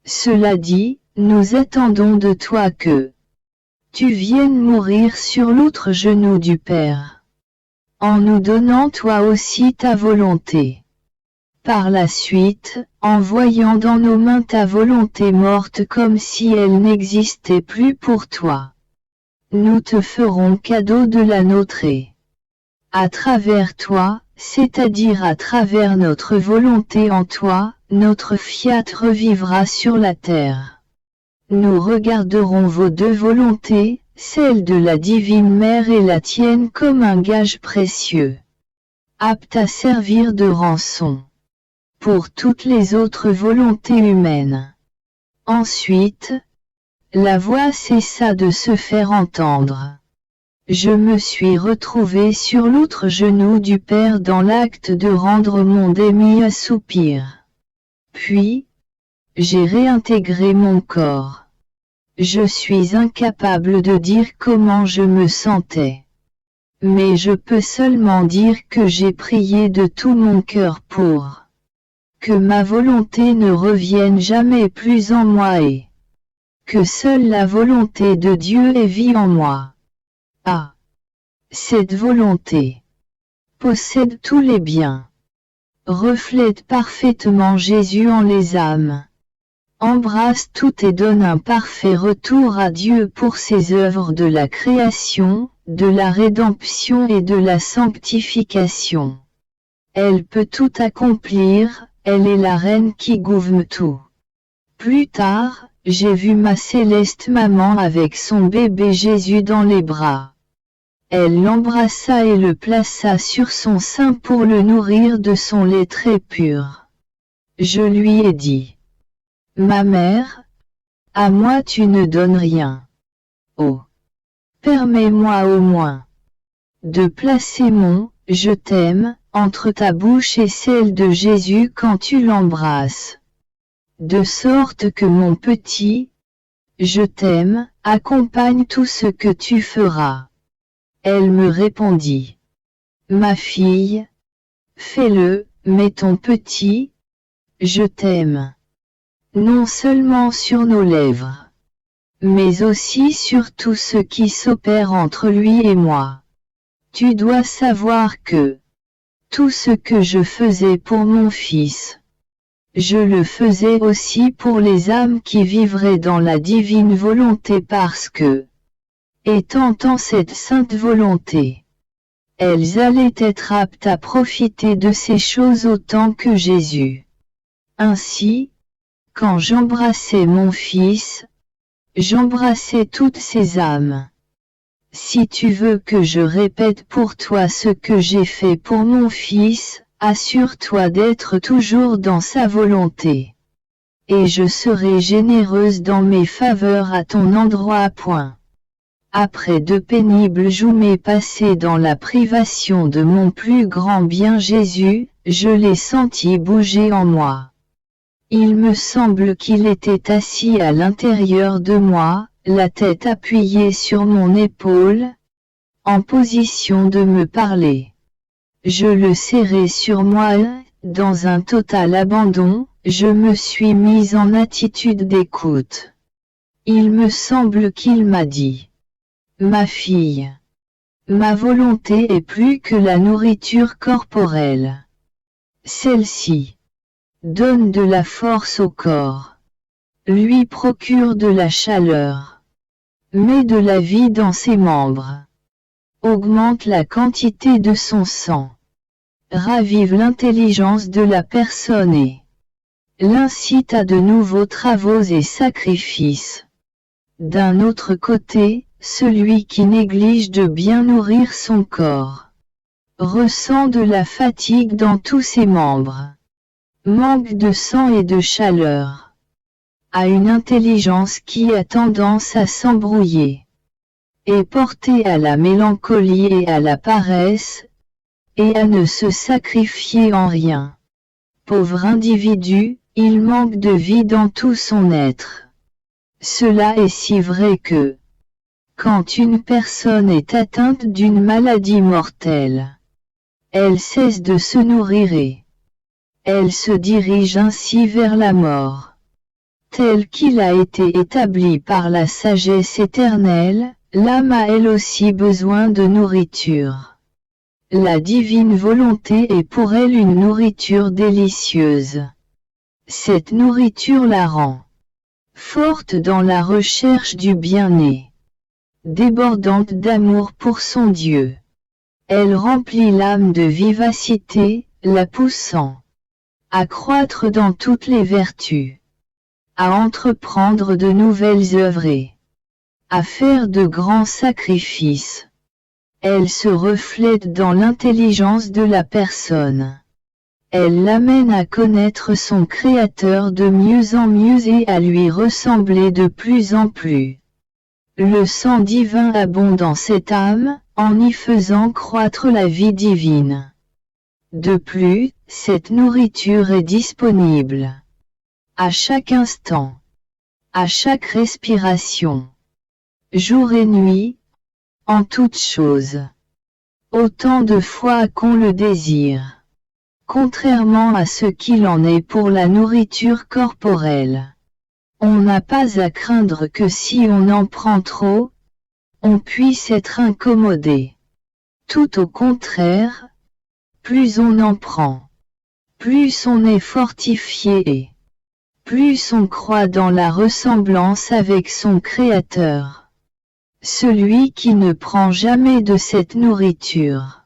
Cela dit, nous attendons de toi que tu viennes mourir sur l'autre genou du Père, en nous donnant toi aussi ta volonté. Par la suite, en voyant dans nos mains ta volonté morte comme si elle n'existait plus pour toi, nous te ferons cadeau de la nôtre et, à travers toi, c'est-à-dire à travers notre volonté en toi, notre fiat revivra sur la terre. Nous regarderons vos deux volontés, celle de la divine Mère et la tienne comme un gage précieux, apte à servir de rançon pour toutes les autres volontés humaines. Ensuite, la voix cessa de se faire entendre. Je me suis retrouvé sur l'autre genou du Père dans l'acte de rendre mon demi-soupir. Puis, j'ai réintégré mon corps. Je suis incapable de dire comment je me sentais. Mais je peux seulement dire que j'ai prié de tout mon cœur pour que ma volonté ne revienne jamais plus en moi et que seule la volonté de Dieu ait vie en moi. Ah! Cette volonté possède tous les biens, reflète parfaitement Jésus en les âmes, embrasse tout et donne un parfait retour à Dieu pour ses œuvres de la création, de la rédemption et de la sanctification. Elle peut tout accomplir, elle est la reine qui gouverne tout. Plus tard, j'ai vu ma céleste maman avec son bébé Jésus dans les bras. Elle l'embrassa et le plaça sur son sein pour le nourrir de son lait très pur. Je lui ai dit: Ma mère, à moi tu ne donnes rien. Oh! Permets-moi au moins de placer mon « je t'aime » entre ta bouche et celle de Jésus quand tu l'embrasses. De sorte que mon petit « je t'aime » accompagne tout ce que tu feras. Elle me répondit: Ma fille, fais-le, mais ton petit « je t'aime » non seulement sur nos lèvres, mais aussi sur tout ce qui s'opère entre lui et moi. Tu dois savoir que tout ce que je faisais pour mon fils, je le faisais aussi pour les âmes qui vivraient dans la divine volonté parce que, étant en cette sainte volonté, elles allaient être aptes à profiter de ces choses autant que Jésus. Ainsi, quand j'embrassais mon fils, j'embrassais toutes ces âmes. Si tu veux que je répète pour toi ce que j'ai fait pour mon fils, assure-toi d'être toujours dans sa volonté. Et je serai généreuse dans mes faveurs à ton endroit. Après de pénibles journées passées dans la privation de mon plus grand bien Jésus, je l'ai senti bouger en moi. Il me semble qu'il était assis à l'intérieur de moi, la tête appuyée sur mon épaule, en position de me parler. Je le serrai sur moi, dans un total abandon, je me suis mise en attitude d'écoute. Il me semble qu'il m'a dit: Ma fille, ma volonté est plus que la nourriture corporelle. Celle-ci donne de la force au corps, lui procure de la chaleur, met de la vie dans ses membres, augmente la quantité de son sang, ravive l'intelligence de la personne et l'incite à de nouveaux travaux et sacrifices. D'un autre côté, celui qui néglige de bien nourrir son corps ressent de la fatigue dans tous ses membres, manque de sang et de chaleur, a une intelligence qui a tendance à s'embrouiller, est porté à la mélancolie et à la paresse, et à ne se sacrifier en rien. Pauvre individu, il manque de vie dans tout son être. Cela est si vrai que, quand une personne est atteinte d'une maladie mortelle, elle cesse de se nourrir et elle se dirige ainsi vers la mort. Tel qu'il a été établi par la sagesse éternelle, l'âme a elle aussi besoin de nourriture. La divine volonté est pour elle une nourriture délicieuse. Cette nourriture la rend forte dans la recherche du bien-être, débordante d'amour pour son Dieu. Elle remplit l'âme de vivacité, la poussant à croître dans toutes les vertus, à entreprendre de nouvelles œuvres et à faire de grands sacrifices. Elle se reflète dans l'intelligence de la personne. Elle l'amène à connaître son Créateur de mieux en mieux et à lui ressembler de plus en plus. Le sang divin abonde dans cette âme, en y faisant croître la vie divine. De plus, cette nourriture est disponible à chaque instant, à chaque respiration, jour et nuit, en toutes choses, autant de fois qu'on le désire. Contrairement à ce qu'il en est pour la nourriture corporelle, on n'a pas à craindre que si on en prend trop, on puisse être incommodé. Tout au contraire, plus on en prend, plus on est fortifié et plus on croît dans la ressemblance avec son Créateur. Celui qui ne prend jamais de cette nourriture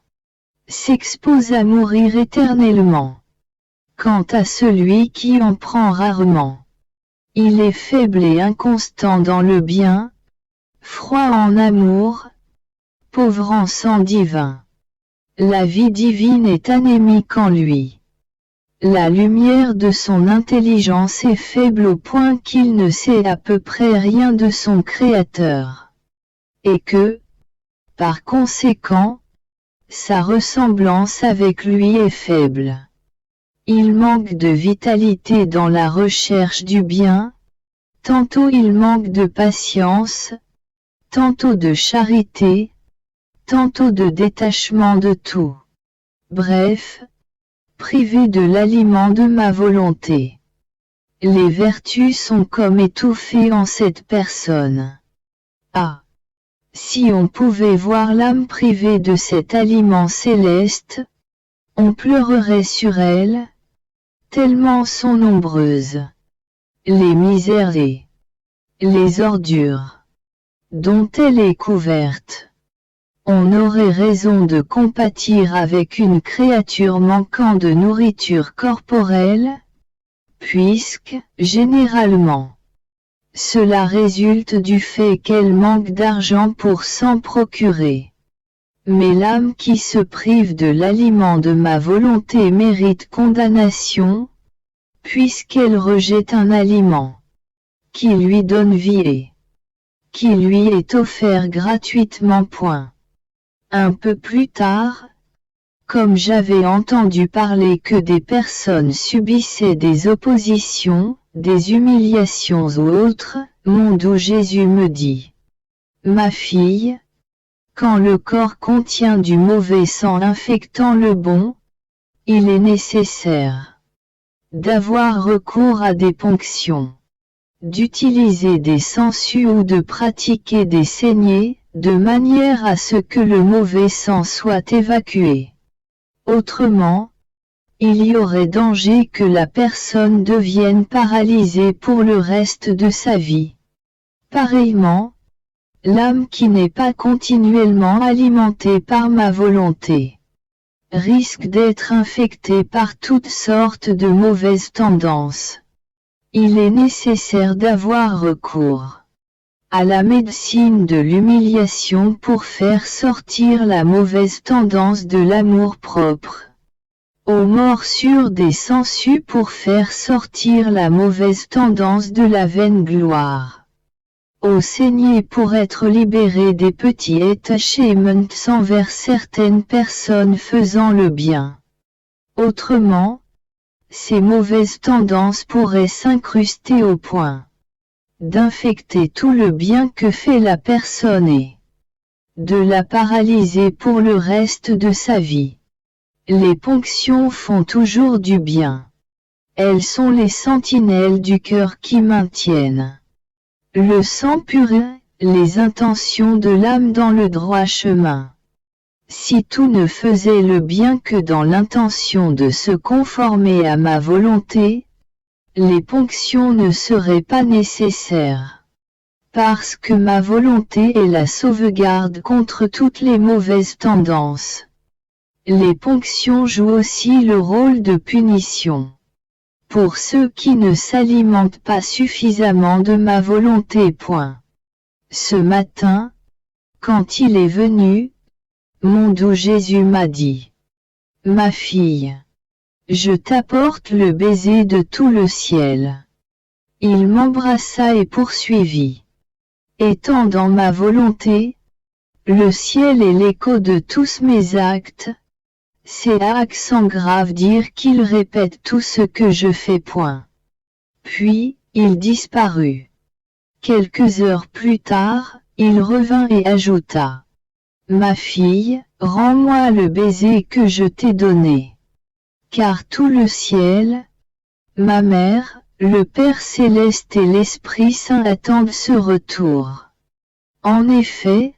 s'expose à mourir éternellement. Quant à celui qui en prend rarement, Il est faible et inconstant dans le bien, froid en amour, pauvre en sang divin. La vie divine est anémique en lui. La lumière de son intelligence est faible au point qu'il ne sait à peu près rien de son Créateur. Et que, par conséquent, sa ressemblance avec lui est faible. Il manque de vitalité dans la recherche du bien, tantôt il manque de patience, tantôt de charité, tantôt de détachement de tout. Bref, privé de l'aliment de ma volonté. Les vertus sont comme étouffées en cette personne. Ah! Si on pouvait voir l'âme privée de cet aliment céleste, on pleurerait sur elle, tellement sont nombreuses les misères et les ordures dont elle est couverte. On aurait raison de compatir avec une créature manquant de nourriture corporelle, puisque, généralement, cela résulte du fait qu'elle manque d'argent pour s'en procurer. Mais l'âme qui se prive de l'aliment de ma volonté mérite condamnation, puisqu'elle rejette un aliment qui lui donne vie et qui lui est offert gratuitement. Un peu plus tard, comme j'avais entendu parler que des personnes subissaient des oppositions, des humiliations ou autres, mon doux Jésus me dit: Ma fille, quand le corps contient du mauvais sang infectant le bon, il est nécessaire d'avoir recours à des ponctions, d'utiliser des sangsues ou de pratiquer des saignées, de manière à ce que le mauvais sang soit évacué. Autrement, il y aurait danger que la personne devienne paralysée pour le reste de sa vie. Pareillement, l'âme qui n'est pas continuellement alimentée par ma volonté risque d'être infectée par toutes sortes de mauvaises tendances. Il est nécessaire d'avoir recours à la médecine de l'humiliation pour faire sortir la mauvaise tendance de l'amour-propre, aux morsures des sangsues pour faire sortir la mauvaise tendance de la vaine gloire, aux saignées pour être libéré des petits attachements envers certaines personnes faisant le bien. Autrement, ces mauvaises tendances pourraient s'incruster au point d'infecter tout le bien que fait la personne et de la paralyser pour le reste de sa vie. Les ponctions font toujours du bien. Elles sont les sentinelles du cœur qui maintiennent le sang pur, les intentions de l'âme dans le droit chemin. Si tout ne faisait le bien que dans l'intention de se conformer à ma volonté, les ponctions ne seraient pas nécessaires. Parce que ma volonté est la sauvegarde contre toutes les mauvaises tendances. Les ponctions jouent aussi le rôle de punition pour ceux qui ne s'alimentent pas suffisamment de ma volonté. Ce matin, quand il est venu, mon doux Jésus m'a dit: Ma fille, je t'apporte le baiser de tout le ciel. Il m'embrassa et poursuivit: Étant dans ma volonté, le ciel est l'écho de tous mes actes. C'est à accent grave dire qu'il répète tout ce que je fais. Puis, il disparut. Quelques heures plus tard, il revint et ajouta: Ma fille, rends-moi le baiser que je t'ai donné. Car tout le ciel, ma mère, le Père Céleste et l'Esprit Saint attendent ce retour. En effet,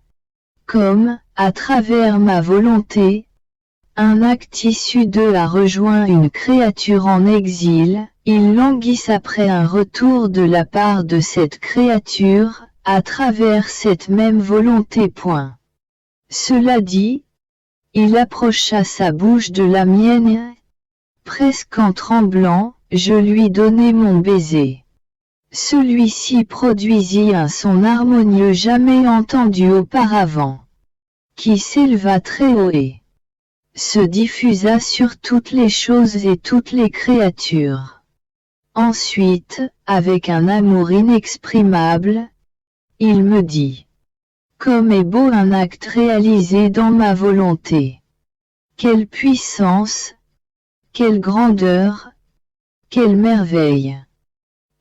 comme, à travers ma volonté, un acte issu d'eux a rejoint une créature en exil, ils languissent après un retour de la part de cette créature, à travers cette même volonté. Cela dit, il approcha sa bouche de la mienne, presque en tremblant, je lui donnai mon baiser. Celui-ci produisit un son harmonieux jamais entendu auparavant, qui s'éleva très haut et se diffusa sur toutes les choses et toutes les créatures. Ensuite, avec un amour inexprimable, il me dit: comme est beau un acte réalisé dans ma volonté! Quelle puissance! Quelle grandeur! Quelle merveille!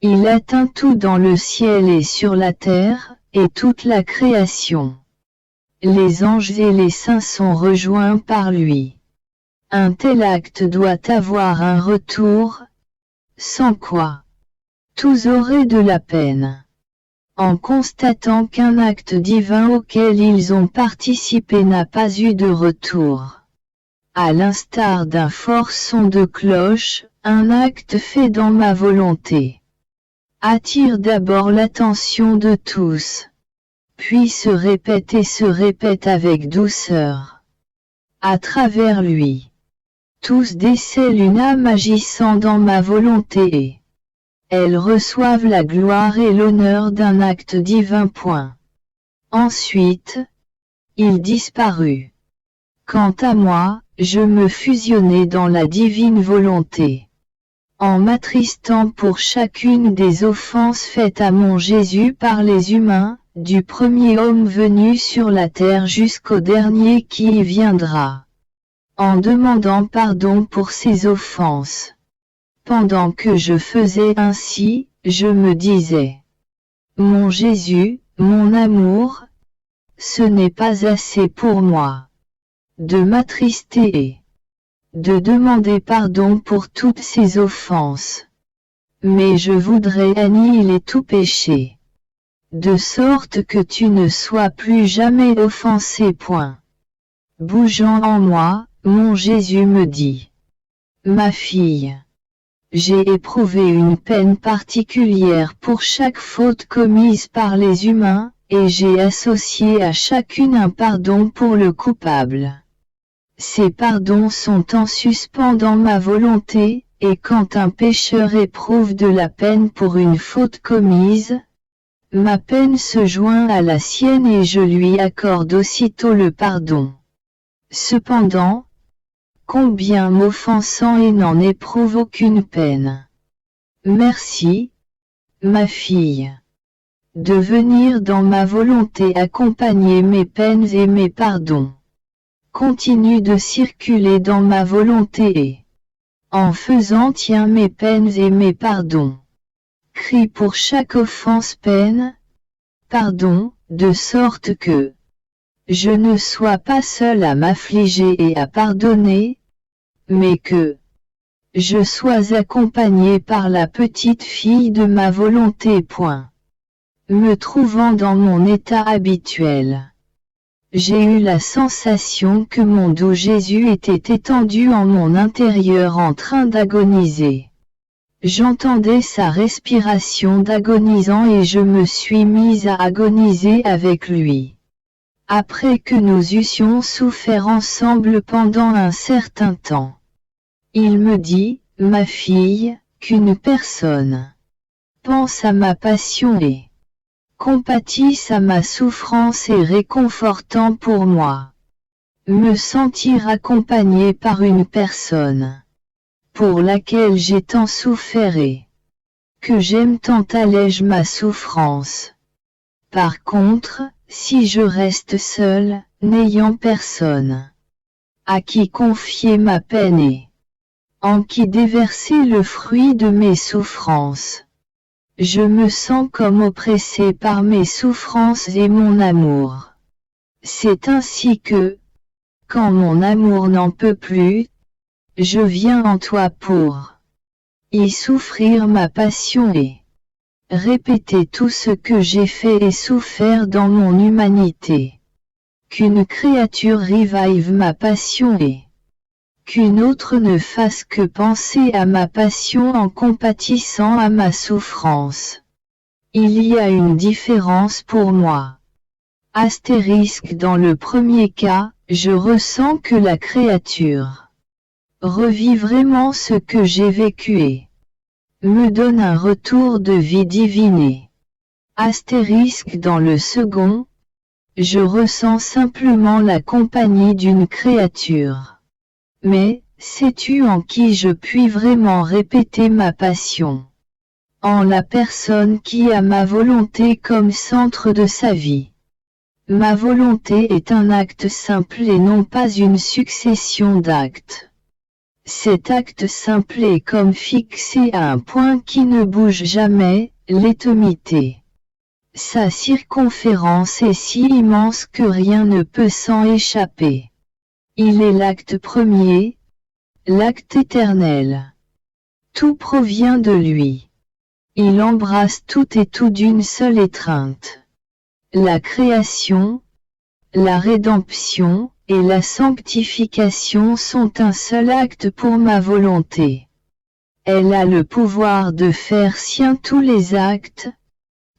Il atteint tout dans le ciel et sur la terre, et toute la création. Les anges et les saints sont rejoints par lui. Un tel acte doit avoir un retour, sans quoi tous auraient de la peine, en constatant qu'un acte divin auquel ils ont participé n'a pas eu de retour. À l'instar d'un fort son de cloche, un acte fait dans ma volonté attire d'abord l'attention de tous, puis se répète avec douceur. À travers lui, tous décèlent une âme agissant dans ma volonté et elles reçoivent la gloire et l'honneur d'un acte divin. Ensuite, il disparut. Quant à moi, je me fusionnai dans la divine volonté, en m'attristant pour chacune des offenses faites à mon Jésus par les humains, du premier homme venu sur la terre jusqu'au dernier qui y viendra, en demandant pardon pour ces offenses. Pendant que je faisais ainsi, je me disais: mon Jésus, mon amour, ce n'est pas assez pour moi de m'attrister et de demander pardon pour toutes ces offenses. Mais je voudrais annihiler tout péché, de sorte que tu ne sois plus jamais offensé. Bougeant en moi, mon Jésus me dit: ma fille, j'ai éprouvé une peine particulière pour chaque faute commise par les humains, et j'ai associé à chacune un pardon pour le coupable. Ces pardons sont en suspens dans ma volonté, et quand un pécheur éprouve de la peine pour une faute commise, ma peine se joint à la sienne et je lui accorde aussitôt le pardon. Cependant, combien m'offensant et n'en éprouve aucune peine. Merci, ma fille, de venir dans ma volonté accompagner mes peines et mes pardons. Continue de circuler dans ma volonté et, en faisant tiens mes peines et mes pardons, crie pour chaque offense peine, pardon, de sorte que je ne sois pas seul à m'affliger et à pardonner, mais que je sois accompagné par la petite fille de ma volonté. Me trouvant dans mon état habituel, j'ai eu la sensation que mon doux Jésus était étendu en mon intérieur en train d'agoniser. J'entendais sa respiration d'agonisant et je me suis mise à agoniser avec lui. Après que nous eussions souffert ensemble pendant un certain temps, il me dit: ma fille, qu'une personne pense à ma passion et compatisse à ma souffrance est réconfortant pour moi. Me sentir accompagné par une personne pour laquelle j'ai tant souffert et que j'aime tant allège ma souffrance. Par contre, si je reste seul, n'ayant personne à qui confier ma peine et en qui déverser le fruit de mes souffrances, je me sens comme oppressé par mes souffrances et mon amour. C'est ainsi que, quand mon amour n'en peut plus, je viens en toi pour y souffrir ma passion et répéter tout ce que j'ai fait et souffert dans mon humanité. Qu'une créature revive ma passion et qu'une autre ne fasse que penser à ma passion en compatissant à ma souffrance. Il y a une différence pour moi. Astérisque dans le premier cas, je ressens que la créature revit vraiment ce que j'ai vécu et me donne un retour de vie divinée. Astérisque dans le second, je ressens simplement la compagnie d'une créature. Mais, sais-tu en qui je puis vraiment répéter ma passion? En la personne qui a ma volonté comme centre de sa vie. Ma volonté est un acte simple et non pas une succession d'actes. Cet acte simple est comme fixé à un point qui ne bouge jamais, l'éternité. Sa circonférence est si immense que rien ne peut s'en échapper. Il est l'acte premier, l'acte éternel. Tout provient de lui. Il embrasse tout et tout d'une seule étreinte. La création, la rédemption, et la sanctification sont un seul acte pour ma volonté. Elle a le pouvoir de faire sien tous les actes,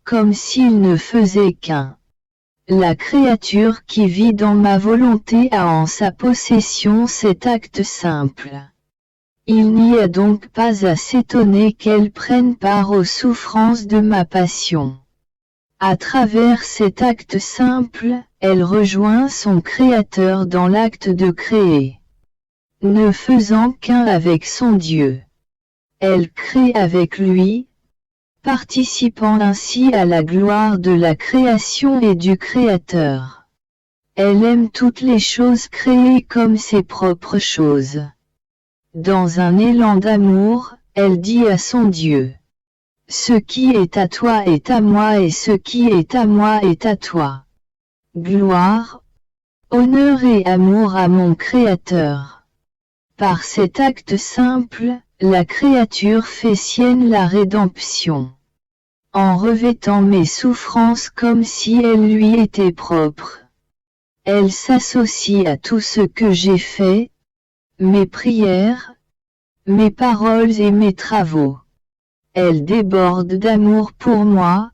comme s'il ne faisait qu'un. La créature qui vit dans ma volonté a en sa possession cet acte simple. Il n'y a donc pas à s'étonner qu'elle prenne part aux souffrances de ma passion. À travers cet acte simple, elle rejoint son Créateur dans l'acte de créer. Ne faisant qu'un avec son Dieu. Elle crée avec lui, participant ainsi à la gloire de la création et du Créateur. Elle aime toutes les choses créées comme ses propres choses. Dans un élan d'amour, elle dit à son Dieu. Ce qui est à toi est à moi et ce qui est à moi est à toi. Gloire, honneur et amour à mon Créateur. Par cet acte simple, la créature fait sienne la rédemption. En revêtant mes souffrances comme si elles lui étaient propres. Elle s'associe à tout ce que j'ai fait, mes prières, mes paroles et mes travaux. Elle déborde d'amour pour moi,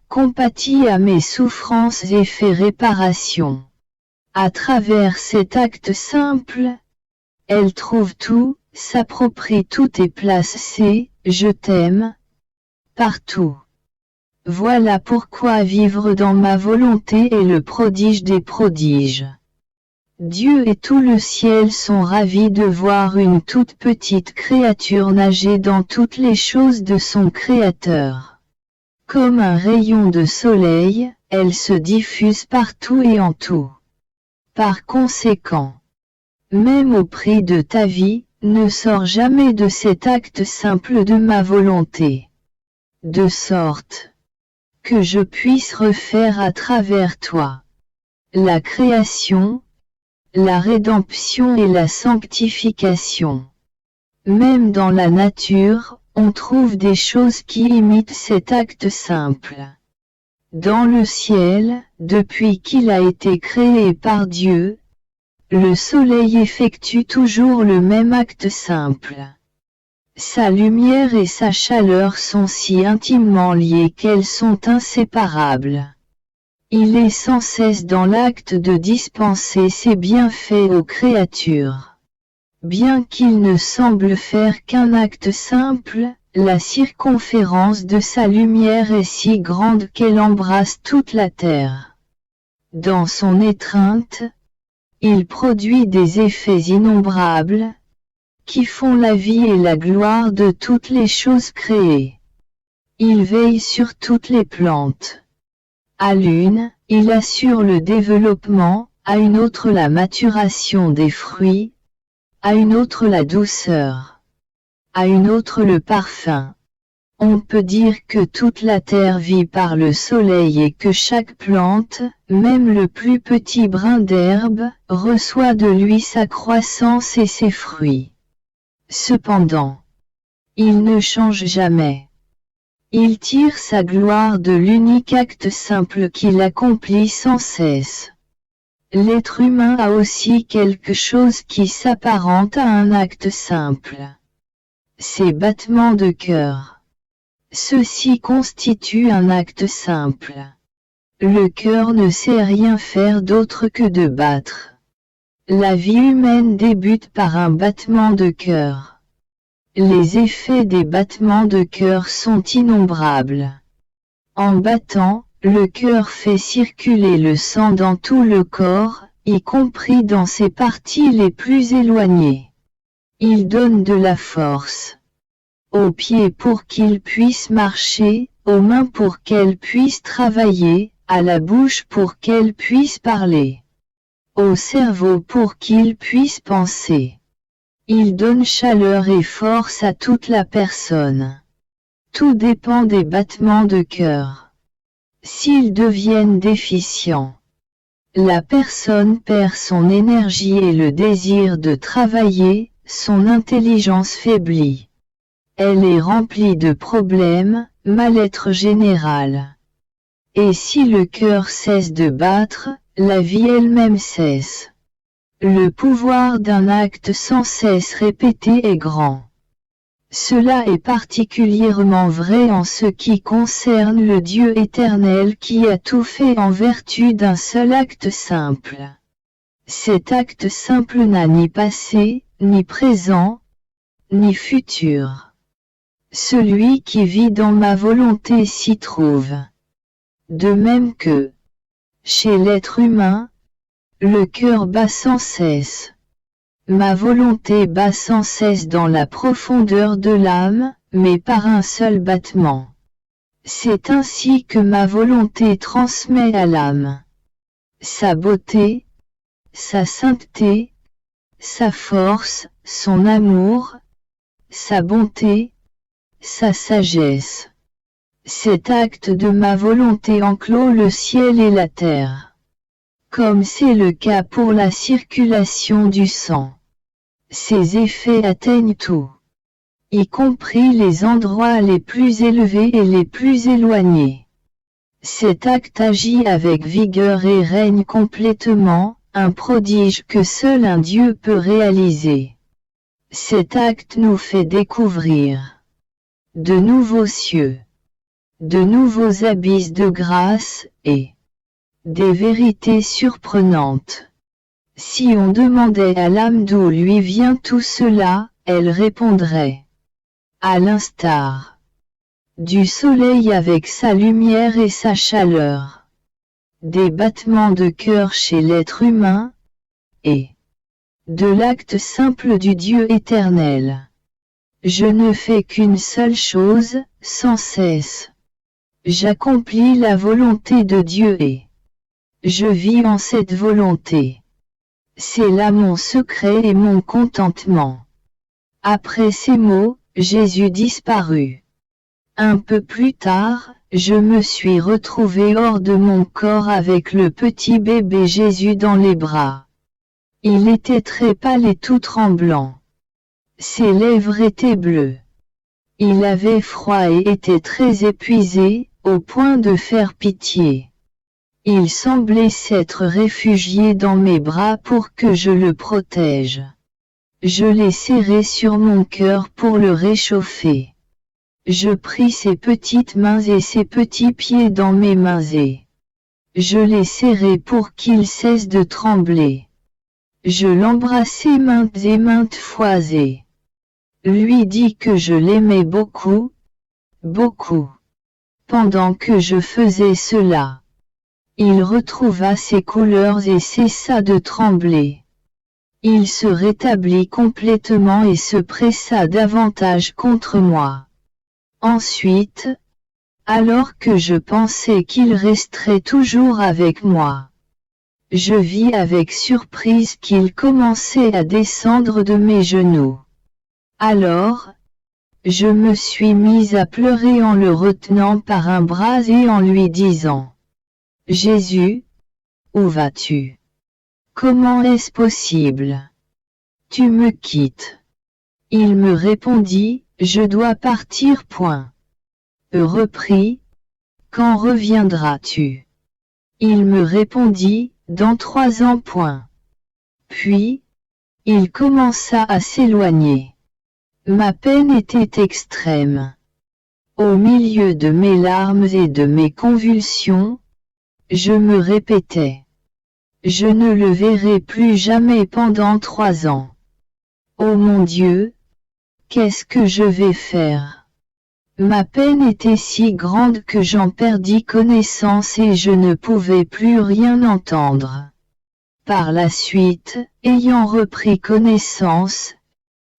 compatit à mes souffrances et fait réparation. À travers cet acte simple, elle trouve tout, s'approprie tout et place ses « je t'aime » partout. Voilà pourquoi vivre dans ma volonté est le prodige des prodiges. Dieu et tout le ciel sont ravis de voir une toute petite créature nager dans toutes les choses de son Créateur. Comme un rayon de soleil, elle se diffuse partout et en tout. Par conséquent, même au prix de ta vie, ne sors jamais de cet acte simple de ma volonté. De sorte que je puisse refaire à travers toi la création, la rédemption et la sanctification. Même dans la nature, on trouve des choses qui imitent cet acte simple. Dans le ciel, depuis qu'il a été créé par Dieu, le soleil effectue toujours le même acte simple. Sa lumière et sa chaleur sont si intimement liées qu'elles sont inséparables. Il est sans cesse dans l'acte de dispenser ses bienfaits aux créatures. Bien qu'il ne semble faire qu'un acte simple, la circonférence de sa lumière est si grande qu'elle embrasse toute la terre. Dans son étreinte, il produit des effets innombrables, qui font la vie et la gloire de toutes les choses créées. Il veille sur toutes les plantes. À l'une, il assure le développement, à une autre la maturation des fruits, à une autre la douceur, à une autre le parfum. On peut dire que toute la terre vit par le soleil et que chaque plante, même le plus petit brin d'herbe, reçoit de lui sa croissance et ses fruits. Cependant, il ne change jamais. Il tire sa gloire de l'unique acte simple qu'il accomplit sans cesse. L'être humain a aussi quelque chose qui s'apparente à un acte simple. Ses battements de cœur. Ceci constitue un acte simple. Le cœur ne sait rien faire d'autre que de battre. La vie humaine débute par un battement de cœur. Les effets des battements de cœur sont innombrables. En battant, le cœur fait circuler le sang dans tout le corps, y compris dans ses parties les plus éloignées. Il donne de la force aux pieds pour qu'ils puissent marcher, aux mains pour qu'elles puissent travailler, à la bouche pour qu'elle puisse parler, au cerveau pour qu'il puisse penser. Il donne chaleur et force à toute la personne. Tout dépend des battements de cœur. S'ils deviennent déficients, la personne perd son énergie et le désir de travailler, son intelligence faiblit. Elle est remplie de problèmes, mal-être général. Et si le cœur cesse de battre, la vie elle-même cesse. Le pouvoir d'un acte sans cesse répété est grand. Cela est particulièrement vrai en ce qui concerne le Dieu éternel qui a tout fait en vertu d'un seul acte simple. Cet acte simple n'a ni passé, ni présent, ni futur. Celui qui vit dans ma volonté s'y trouve. De même que, chez l'être humain, le cœur bat sans cesse. Ma volonté bat sans cesse dans la profondeur de l'âme, mais par un seul battement. C'est ainsi que ma volonté transmet à l'âme sa beauté, sa sainteté, sa force, son amour, sa bonté, sa sagesse. Cet acte de ma volonté enclôt le ciel et la terre. Comme c'est le cas pour la circulation du sang. Ces effets atteignent tout, y compris les endroits les plus élevés et les plus éloignés. Cet acte agit avec vigueur et règne complètement, un prodige que seul un Dieu peut réaliser. Cet acte nous fait découvrir de nouveaux cieux, de nouveaux abysses de grâce, et des vérités surprenantes. Si on demandait à l'âme d'où lui vient tout cela, elle répondrait. À l'instar du soleil avec sa lumière et sa chaleur, des battements de cœur chez l'être humain, et de l'acte simple du Dieu éternel. Je ne fais qu'une seule chose, sans cesse. J'accomplis la volonté de Dieu et je vis en cette volonté. C'est là mon secret et mon contentement. Après ces mots, Jésus disparut. Un peu plus tard, je me suis retrouvé hors de mon corps avec le petit bébé Jésus dans les bras. Il était très pâle et tout tremblant. Ses lèvres étaient bleues. Il avait froid et était très épuisé, au point de faire pitié. Il semblait s'être réfugié dans mes bras pour que je le protège. Je l'ai serré sur mon cœur pour le réchauffer. Je pris ses petites mains et ses petits pieds dans mes mains et je l'ai serré pour qu'il cesse de trembler. Je l'embrassai maintes et maintes fois et lui dis que je l'aimais beaucoup, beaucoup. Pendant que je faisais cela, il retrouva ses couleurs et cessa de trembler. Il se rétablit complètement et se pressa davantage contre moi. Ensuite, alors que je pensais qu'il resterait toujours avec moi, je vis avec surprise qu'il commençait à descendre de mes genoux. Alors, je me suis mise à pleurer en le retenant par un bras et en lui disant « Jésus, où vas-tu? Comment est-ce possible? Tu me quittes. » Il me répondit « Je dois partir. » Repris « Quand reviendras-tu? » Il me répondit « Dans 3 ans. » Puis, il commença à s'éloigner. Ma peine était extrême. Au milieu de mes larmes et de mes convulsions, je me répétais. Je ne le verrai plus jamais pendant 3 ans. Ô mon Dieu, qu'est-ce que je vais faire? Ma peine était si grande que j'en perdis connaissance et je ne pouvais plus rien entendre. Par la suite, ayant repris connaissance,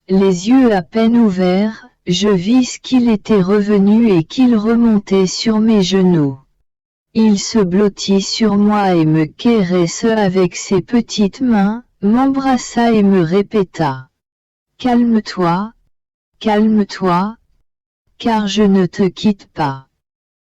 les yeux à peine ouverts, je vis qu'il était revenu et qu'il remontait sur mes genoux. Il se blottit sur moi et me caressa avec ses petites mains, m'embrassa et me répéta. Calme-toi, car je ne te quitte pas.